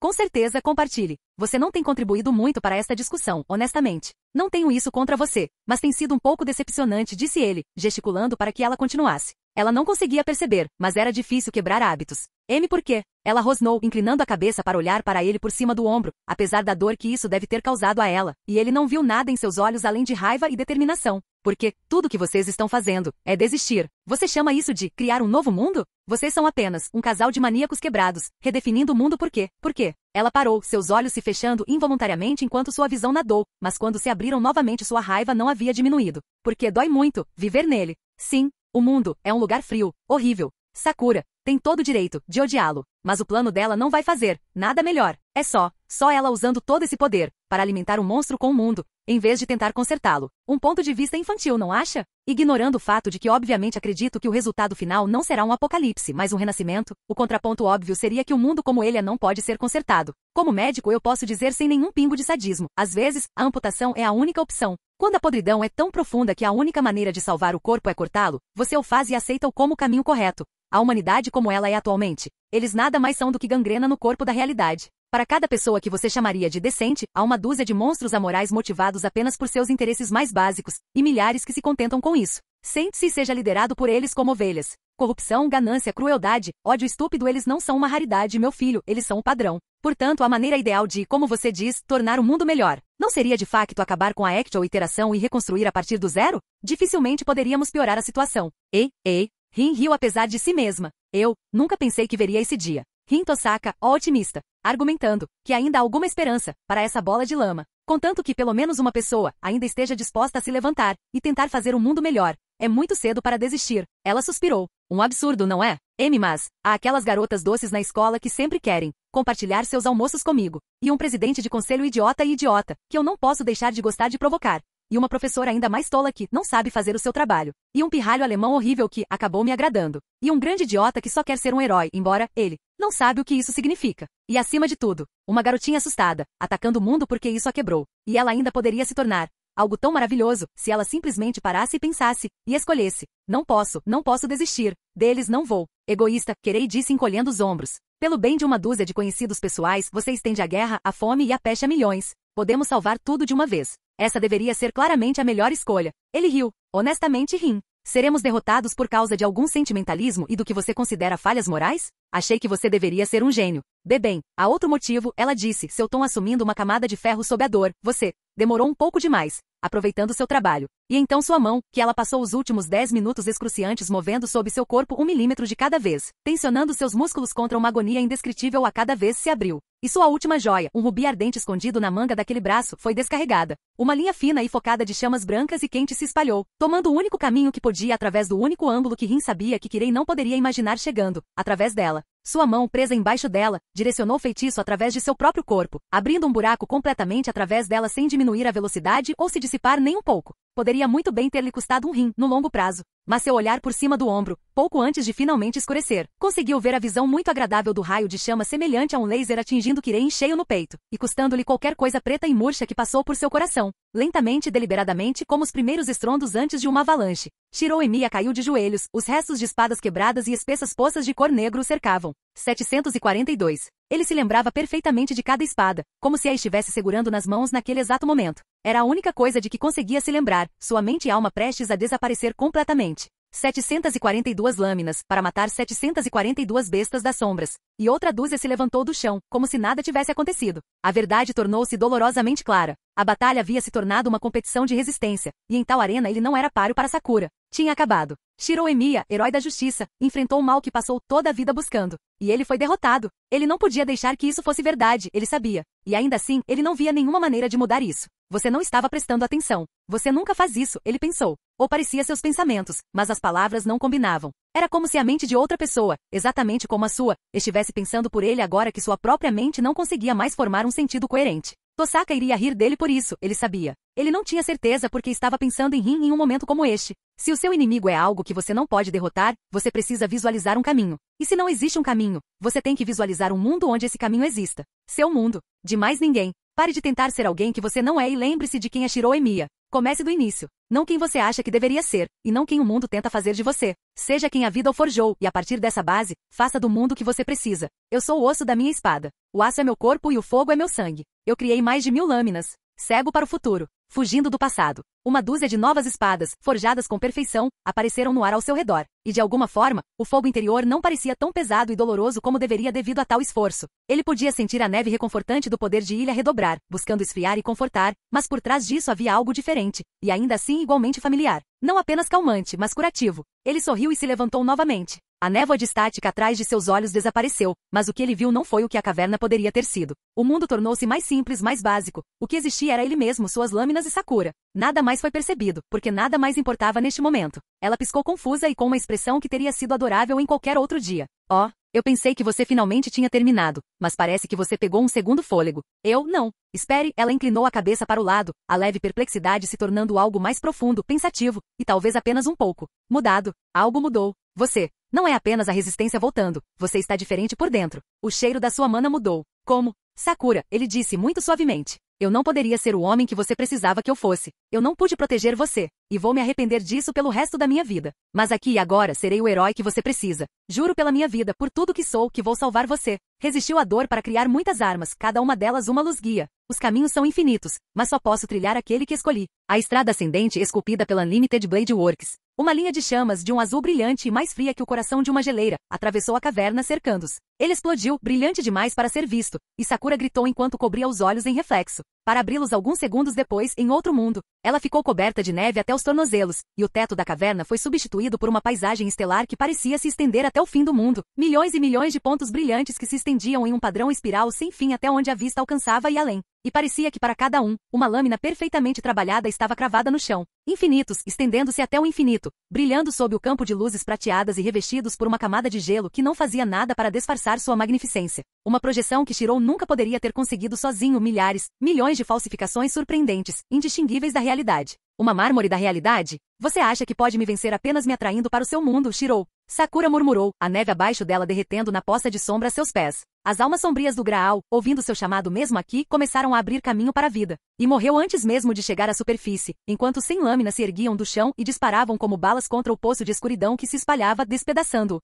Com certeza compartilhe. Você não tem contribuído muito para esta discussão, honestamente. Não tenho isso contra você, mas tem sido um pouco decepcionante, disse ele, gesticulando para que ela continuasse. Ela não conseguia perceber, mas era difícil quebrar hábitos. Por quê? Ela rosnou, inclinando a cabeça para olhar para ele por cima do ombro, apesar da dor que isso deve ter causado a ela, e ele não viu nada em seus olhos além de raiva e determinação. Porque tudo que vocês estão fazendo é desistir. Você chama isso de criar um novo mundo? Vocês são apenas um casal de maníacos quebrados, redefinindo o mundo por quê? Por quê? Ela parou, seus olhos se fechando involuntariamente enquanto sua visão nadou, mas quando se abriram novamente sua raiva não havia diminuído. Porque dói muito viver nele. Sim, o mundo é um lugar frio, horrível. Sakura tem todo o direito de odiá-lo, mas o plano dela não vai fazer nada melhor. É só ela usando todo esse poder para alimentar um monstro com o mundo, em vez de tentar consertá-lo. Um ponto de vista infantil, não acha? Ignorando o fato de que obviamente acredito que o resultado final não será um apocalipse, mas um renascimento, o contraponto óbvio seria que um mundo como ele não pode ser consertado. Como médico eu posso dizer sem nenhum pingo de sadismo, às vezes, a amputação é a única opção. Quando a podridão é tão profunda que a única maneira de salvar o corpo é cortá-lo, você o faz e aceita-o como o caminho correto. A humanidade como ela é atualmente, eles nada mais são do que gangrena no corpo da realidade. Para cada pessoa que você chamaria de decente, há uma dúzia de monstros amorais motivados apenas por seus interesses mais básicos, e milhares que se contentam com isso. Sente-se e seja liderado por eles como ovelhas. Corrupção, ganância, crueldade, ódio estúpido, eles não são uma raridade, meu filho, eles são o padrão. Portanto, a maneira ideal de, como você diz, tornar o mundo melhor, não seria de facto acabar com a actual iteração e reconstruir a partir do zero? Dificilmente poderíamos piorar a situação. Rin riu apesar de si mesma. Eu nunca pensei que veria esse dia. Rin Tosaka, ó otimista, argumentando que ainda há alguma esperança para essa bola de lama. Contanto que pelo menos uma pessoa ainda esteja disposta a se levantar e tentar fazer o mundo melhor. É muito cedo para desistir. Ela suspirou. Um absurdo, não é? Mas há aquelas garotas doces na escola que sempre querem compartilhar seus almoços comigo. E um presidente de conselho idiota, que eu não posso deixar de gostar de provocar. E uma professora ainda mais tola que não sabe fazer o seu trabalho. E um pirralho alemão horrível que acabou me agradando. E um grande idiota que só quer ser um herói, embora ele não sabe o que isso significa. E acima de tudo, uma garotinha assustada, atacando o mundo porque isso a quebrou. E ela ainda poderia se tornar algo tão maravilhoso se ela simplesmente parasse e pensasse, e escolhesse. Não posso desistir. Deles não vou. Egoísta, Querei disse encolhendo os ombros. Pelo bem de uma dúzia de conhecidos pessoais, você estende a guerra, a fome e a peste a milhões. Podemos salvar tudo de uma vez. Essa deveria ser claramente a melhor escolha. Ele riu. Honestamente, Rin. Seremos derrotados por causa de algum sentimentalismo e do que você considera falhas morais? Achei que você deveria ser um gênio. Bem, há outro motivo, ela disse, seu tom assumindo uma camada de ferro sob a dor. Você demorou um pouco demais, aproveitando seu trabalho. E então sua mão, que ela passou os últimos 10 minutos excruciantes movendo sob seu corpo 1 milímetro de cada vez, tensionando seus músculos contra uma agonia indescritível a cada vez se abriu. E sua última joia, um rubi ardente escondido na manga daquele braço, foi descarregada. Uma linha fina e focada de chamas brancas e quentes se espalhou, tomando o único caminho que podia através do único ângulo que Rin sabia que Kirei não poderia imaginar chegando, através dela. Sua mão, presa embaixo dela, direcionou o feitiço através de seu próprio corpo, abrindo um buraco completamente através dela sem diminuir a velocidade ou se dissipar nem um pouco. Poderia muito bem ter lhe custado um rim, no longo prazo. Mas seu olhar por cima do ombro, pouco antes de finalmente escurecer, conseguiu ver a visão muito agradável do raio de chama semelhante a um laser atingindo Kirei em cheio no peito, e custando-lhe qualquer coisa preta e murcha que passou por seu coração. Lentamente e deliberadamente como os primeiros estrondos antes de uma avalanche. Shirou Emiya caiu de joelhos, os restos de espadas quebradas e espessas poças de cor negro o cercavam. 742. Ele se lembrava perfeitamente de cada espada, como se a estivesse segurando nas mãos naquele exato momento. Era a única coisa de que conseguia se lembrar, sua mente e alma prestes a desaparecer completamente. 742 lâminas, para matar 742 bestas das sombras. E outra dúzia se levantou do chão, como se nada tivesse acontecido. A verdade tornou-se dolorosamente clara. A batalha havia se tornado uma competição de resistência, e em tal arena ele não era páreo para Sakura. Tinha acabado. Shirou Emiya, herói da justiça, enfrentou o mal que passou toda a vida buscando. E ele foi derrotado. Ele não podia deixar que isso fosse verdade, ele sabia. E ainda assim, ele não via nenhuma maneira de mudar isso. Você não estava prestando atenção. Você nunca faz isso, ele pensou. Ou parecia seus pensamentos, mas as palavras não combinavam. Era como se a mente de outra pessoa, exatamente como a sua, estivesse pensando por ele agora que sua própria mente não conseguia mais formar um sentido coerente. Tosaka iria rir dele por isso, ele sabia. Ele não tinha certeza porque estava pensando em Rin em um momento como este. Se o seu inimigo é algo que você não pode derrotar, você precisa visualizar um caminho. E se não existe um caminho, você tem que visualizar um mundo onde esse caminho exista. Seu mundo. De mais ninguém. Pare de tentar ser alguém que você não é e lembre-se de quem é Shirou Emiya. Comece do início. Não quem você acha que deveria ser, e não quem o mundo tenta fazer de você. Seja quem a vida o forjou, e a partir dessa base, faça do mundo o que você precisa. Eu sou o osso da minha espada. O aço é meu corpo e o fogo é meu sangue. Eu criei mais de 1000 lâminas. Cego para o futuro. Fugindo do passado. Uma dúzia de novas espadas, forjadas com perfeição, apareceram no ar ao seu redor. E de alguma forma, o fogo interior não parecia tão pesado e doloroso como deveria devido a tal esforço. Ele podia sentir a neve reconfortante do poder de Ilha redobrar, buscando esfriar e confortar, mas por trás disso havia algo diferente, e ainda assim igualmente familiar. Não apenas calmante, mas curativo. Ele sorriu e se levantou novamente. A névoa de estática atrás de seus olhos desapareceu, mas o que ele viu não foi o que a caverna poderia ter sido. O mundo tornou-se mais simples, mais básico. O que existia era ele mesmo, suas lâminas e Sakura. Nada mais foi percebido, porque nada mais importava neste momento. Ela piscou confusa e com uma expressão que teria sido adorável em qualquer outro dia. Oh, eu pensei que você finalmente tinha terminado, mas parece que você pegou um segundo fôlego. Eu, não. Espere, ela inclinou a cabeça para o lado, a leve perplexidade se tornando algo mais profundo, pensativo, e talvez apenas um pouco. Mudado. Algo mudou. Você. Não é apenas a resistência voltando, você está diferente por dentro. O cheiro da sua mana mudou. Como? Sakura, ele disse muito suavemente. Eu não poderia ser o homem que você precisava que eu fosse. Eu não pude proteger você, e vou me arrepender disso pelo resto da minha vida. Mas aqui e agora serei o herói que você precisa. Juro pela minha vida, por tudo que sou, que vou salvar você. Resistiu à dor para criar muitas armas, cada uma delas uma luz guia. Os caminhos são infinitos, mas só posso trilhar aquele que escolhi. A estrada ascendente esculpida pela Unlimited Blade Works. Uma linha de chamas de um azul brilhante e mais fria que o coração de uma geleira, atravessou a caverna cercando-os. Ele explodiu, brilhante demais para ser visto, e Sakura gritou enquanto cobria os olhos em reflexo. Para abri-los alguns segundos depois, em outro mundo, ela ficou coberta de neve até os tornozelos, e o teto da caverna foi substituído por uma paisagem estelar que parecia se estender até o fim do mundo. Milhões e milhões de pontos brilhantes que se estendiam em um padrão espiral sem fim até onde a vista alcançava e além. E parecia que para cada um, uma lâmina perfeitamente trabalhada estava cravada no chão. Infinitos, estendendo-se até o infinito, brilhando sob o campo de luzes prateadas e revestidos por uma camada de gelo que não fazia nada para disfarçar sua magnificência. Uma projeção que Shirou nunca poderia ter conseguido sozinho. Milhares, milhões de falsificações surpreendentes, indistinguíveis da realidade. Uma mármore da realidade? Você acha que pode me vencer apenas me atraindo para o seu mundo, Shirou? Sakura murmurou, a neve abaixo dela derretendo na poça de sombra a seus pés. As almas sombrias do Graal, ouvindo seu chamado mesmo aqui, começaram a abrir caminho para a vida. E morreu antes mesmo de chegar à superfície, enquanto 100 lâminas se erguiam do chão e disparavam como balas contra o poço de escuridão que se espalhava, despedaçando-o.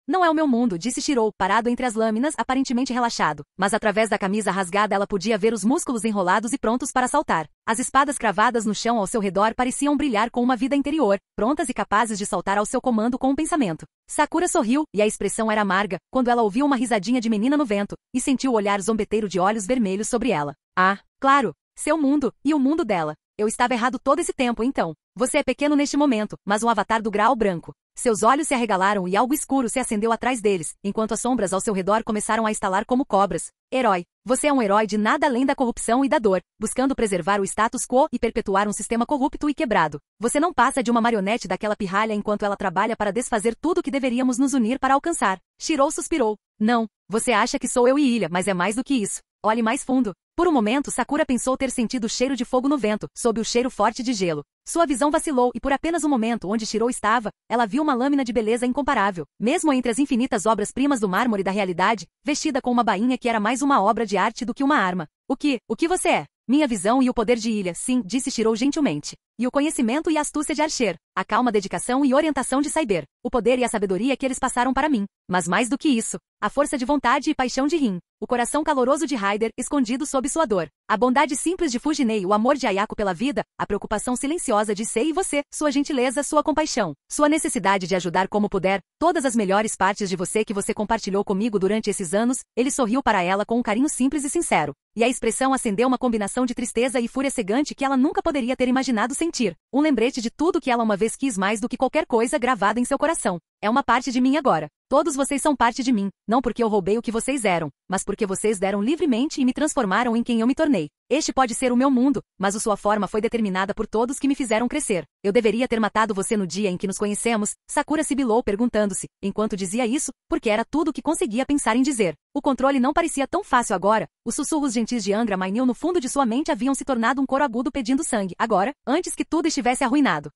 Não é o meu mundo, disse Shirou, parado entre as lâminas, aparentemente relaxado. Mas através da camisa rasgada ela podia ver os músculos enrolados e prontos para saltar. As espadas cravadas no chão ao seu redor pareciam brilhar com uma vida interior, prontas e capazes de saltar ao seu comando com um pensamento. Sakura sorriu, e a expressão era amarga, quando ela ouviu uma risadinha de menina no vento, e sentiu o olhar zombeteiro de olhos vermelhos sobre ela. Ah, claro, seu mundo, e o mundo dela. Eu estava errado todo esse tempo, então. Você é pequeno neste momento, mas um avatar do Graal branco. Seus olhos se arregalaram e algo escuro se acendeu atrás deles, enquanto as sombras ao seu redor começaram a estalar como cobras. Herói. Você é um herói de nada além da corrupção e da dor, buscando preservar o status quo e perpetuar um sistema corrupto e quebrado. Você não passa de uma marionete daquela pirralha enquanto ela trabalha para desfazer tudo que deveríamos nos unir para alcançar. Shirou suspirou. Não, você acha que sou eu e Ilha, mas é mais do que isso. Olhe mais fundo. Por um momento Sakura pensou ter sentido o cheiro de fogo no vento, sob o cheiro forte de gelo. Sua visão vacilou e por apenas um momento onde Shirou estava, ela viu uma lâmina de beleza incomparável. Mesmo entre as infinitas obras-primas do mármore da realidade, vestida com uma bainha que era mais uma obra de arte do que uma arma. O que você é? Minha visão e o poder de Ilha, sim, disse Shirou gentilmente. E o conhecimento e a astúcia de Archer, a calma dedicação e orientação de Cyber, o poder e a sabedoria que eles passaram para mim. Mas mais do que isso, a força de vontade e paixão de Rin, o coração caloroso de Ryder escondido sob sua dor, a bondade simples de Fujinei, o amor de Ayako pela vida, a preocupação silenciosa de Sei e você, sua gentileza, sua compaixão, sua necessidade de ajudar como puder, todas as melhores partes de você que você compartilhou comigo durante esses anos. Ele sorriu para ela com um carinho simples e sincero, e a expressão acendeu uma combinação de tristeza e fúria cegante que ela nunca poderia ter imaginado sentir, um lembrete de tudo que ela uma vez quis mais do que qualquer coisa gravada em seu coração. É uma parte de mim agora. Todos vocês são parte de mim, não porque eu roubei o que vocês eram, mas porque vocês deram livremente e me transformaram em quem eu me tornei. Este pode ser o meu mundo, mas a sua forma foi determinada por todos que me fizeram crescer. Eu deveria ter matado você no dia em que nos conhecemos, Sakura sibilou perguntando-se, enquanto dizia isso, porque era tudo o que conseguia pensar em dizer. O controle não parecia tão fácil agora. Os sussurros gentis de Angra Mainil no fundo de sua mente haviam se tornado um coro agudo pedindo sangue, agora, antes que tudo estivesse arruinado.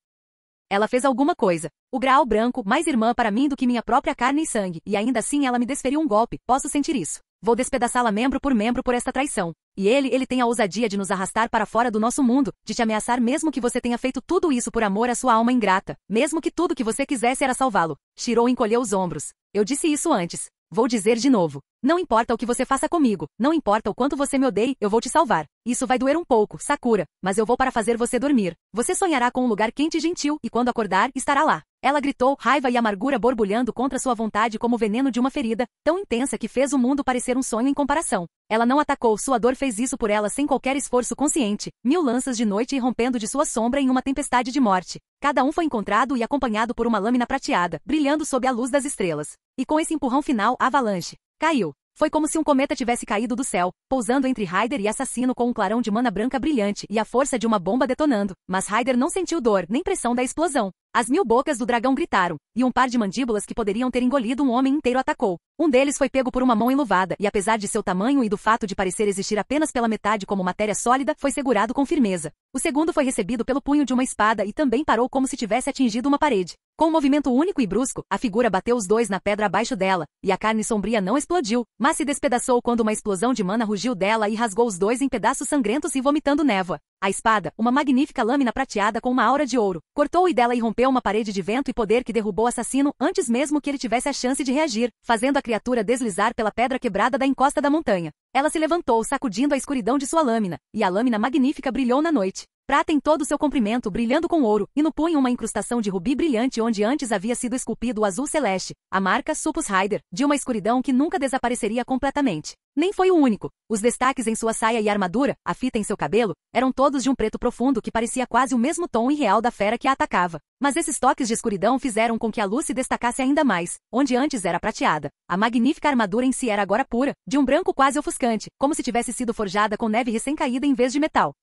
Ela fez alguma coisa. O Graal branco, mais irmã para mim do que minha própria carne e sangue, e ainda assim ela me desferiu um golpe, posso sentir isso. Vou despedaçá-la membro por esta traição. E ele tem a ousadia de nos arrastar para fora do nosso mundo, de te ameaçar mesmo que você tenha feito tudo isso por amor à sua alma ingrata, mesmo que tudo que você quisesse era salvá-lo. Shirou encolheu os ombros. Eu disse isso antes. Vou dizer de novo. Não importa o que você faça comigo, não importa o quanto você me odeie, eu vou te salvar. Isso vai doer um pouco, Sakura, mas eu vou para fazer você dormir. Você sonhará com um lugar quente e gentil, e quando acordar, estará lá. Ela gritou, raiva e amargura borbulhando contra sua vontade como o veneno de uma ferida, tão intensa que fez o mundo parecer um sonho em comparação. Ela não atacou, sua dor fez isso por ela sem qualquer esforço consciente. 1000 lanças de noite irrompendo de sua sombra em uma tempestade de morte. Cada um foi encontrado e acompanhado por uma lâmina prateada, brilhando sob a luz das estrelas. E com esse empurrão final, a avalanche caiu. Foi como se um cometa tivesse caído do céu, pousando entre Ryder e Assassino com um clarão de mana branca brilhante e a força de uma bomba detonando. Mas Ryder não sentiu dor, nem pressão da explosão. As 1000 bocas do dragão gritaram, e um par de mandíbulas que poderiam ter engolido um homem inteiro atacou. Um deles foi pego por uma mão enluvada, e apesar de seu tamanho e do fato de parecer existir apenas pela metade como matéria sólida, foi segurado com firmeza. O segundo foi recebido pelo punho de uma espada e também parou como se tivesse atingido uma parede. Com um movimento único e brusco, a figura bateu os dois na pedra abaixo dela, e a carne sombria não explodiu, mas se despedaçou quando uma explosão de mana rugiu dela e rasgou os dois em pedaços sangrentos e vomitando névoa. A espada, uma magnífica lâmina prateada com uma aura de ouro, cortou e dela irrompeu uma parede de vento e poder que derrubou o assassino antes mesmo que ele tivesse a chance de reagir, fazendo a criatura deslizar pela pedra quebrada da encosta da montanha. Ela se levantou, sacudindo a escuridão de sua lâmina, e a lâmina magnífica brilhou na noite. Prata em todo o seu comprimento brilhando com ouro, e no punho uma incrustação de rubi brilhante onde antes havia sido esculpido o azul celeste, a marca Supus Ryder, de uma escuridão que nunca desapareceria completamente. Nem foi o único. Os destaques em sua saia e armadura, a fita em seu cabelo, eram todos de um preto profundo que parecia quase o mesmo tom irreal da fera que a atacava. Mas esses toques de escuridão fizeram com que a luz se destacasse ainda mais, onde antes era prateada. A magnífica armadura em si era agora pura, de um branco quase ofuscante, como se tivesse sido forjada com neve recém-caída em vez de metal.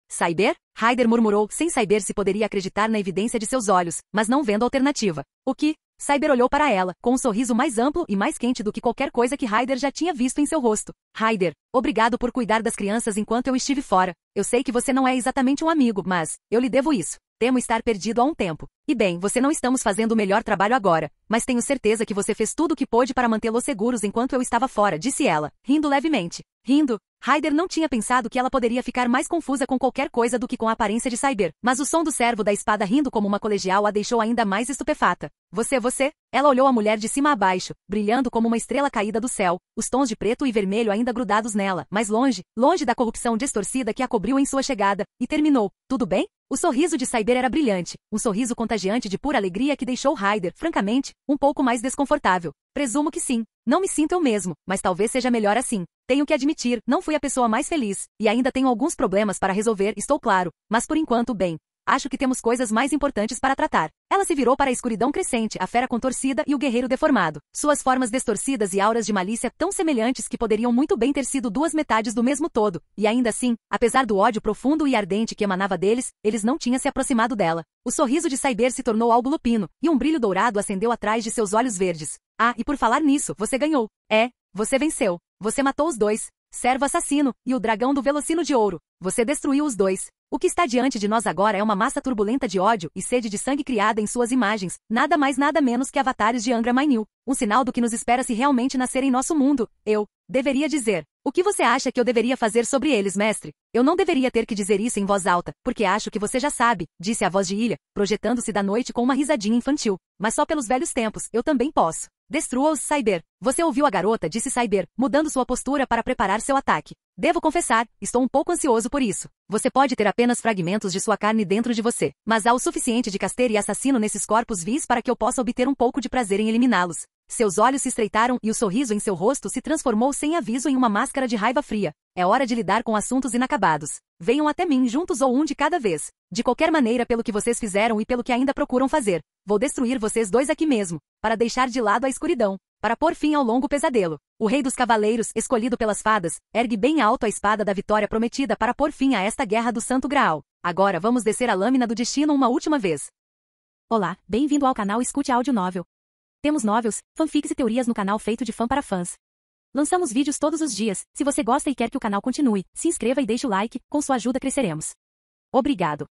Cyber? Ryder murmurou, sem saber se poderia acreditar na evidência de seus olhos, mas não vendo alternativa. O que? Cyber olhou para ela, com um sorriso mais amplo e mais quente do que qualquer coisa que Ryder já tinha visto em seu rosto. Ryder, obrigado por cuidar das crianças enquanto eu estive fora. Eu sei que você não é exatamente um amigo, mas eu lhe devo isso. Temo estar perdido há um tempo. E bem, você não estamos fazendo o melhor trabalho agora, mas tenho certeza que você fez tudo o que pôde para mantê-los seguros enquanto eu estava fora, disse ela, rindo levemente. Rindo? Ryder não tinha pensado que ela poderia ficar mais confusa com qualquer coisa do que com a aparência de Cyber, mas o som do servo da espada rindo como uma colegial a deixou ainda mais estupefata. Você? Ela olhou a mulher de cima a baixo, brilhando como uma estrela caída do céu, os tons de preto e vermelho ainda grudados nela, mas longe da corrupção distorcida que a cobriu em sua chegada, e terminou. Tudo bem? O sorriso de Cyber era brilhante, um sorriso contagiante de pura alegria que deixou Ryder, francamente, um pouco mais desconfortável. Presumo que sim. Não me sinto eu mesmo, mas talvez seja melhor assim. Tenho que admitir, não fui a pessoa mais feliz, e ainda tenho alguns problemas para resolver, estou claro, mas por enquanto, bem. Acho que temos coisas mais importantes para tratar. Ela se virou para a escuridão crescente, a fera contorcida e o guerreiro deformado. Suas formas distorcidas e auras de malícia tão semelhantes que poderiam muito bem ter sido duas metades do mesmo todo. E ainda assim, apesar do ódio profundo e ardente que emanava deles, eles não tinham se aproximado dela. O sorriso de Cyber se tornou algo lupino, e um brilho dourado acendeu atrás de seus olhos verdes. Ah, e por falar nisso, você ganhou. Você venceu. Você matou os dois. Servo assassino, e o dragão do Velocino de ouro. Você destruiu os dois. O que está diante de nós agora é uma massa turbulenta de ódio e sede de sangue criada em suas imagens, nada mais nada menos que avatares de Angra Mainil. Um sinal do que nos espera se realmente nascer em nosso mundo. Eu deveria dizer. O que você acha que eu deveria fazer sobre eles, mestre? Eu não deveria ter que dizer isso em voz alta, porque acho que você já sabe, disse a voz de Ilha, projetando-se da noite com uma risadinha infantil. Mas só pelos velhos tempos, eu também posso. Destrua-os, Cyber. Você ouviu a garota, disse Cyber, mudando sua postura para preparar seu ataque. Devo confessar, estou um pouco ansioso por isso. Você pode ter apenas fragmentos de sua carne dentro de você, mas há o suficiente de casteiro e assassino nesses corpos vis para que eu possa obter um pouco de prazer em eliminá-los. Seus olhos se estreitaram e o sorriso em seu rosto se transformou sem aviso em uma máscara de raiva fria. É hora de lidar com assuntos inacabados. Venham até mim juntos ou um de cada vez. De qualquer maneira, pelo que vocês fizeram e pelo que ainda procuram fazer, vou destruir vocês dois aqui mesmo, para deixar de lado a escuridão, para pôr fim ao longo pesadelo. O rei dos cavaleiros, escolhido pelas fadas, ergue bem alto a espada da vitória prometida para pôr fim a esta guerra do Santo Graal. Agora vamos descer a lâmina do destino uma última vez. Olá, bem-vindo ao canal Escute Áudio Novel. Temos novels, fanfics e teorias no canal feito de fã para fãs. Lançamos vídeos todos os dias. Se você gosta e quer que o canal continue, se inscreva e deixe o like, com sua ajuda cresceremos. Obrigado.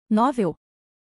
Novel.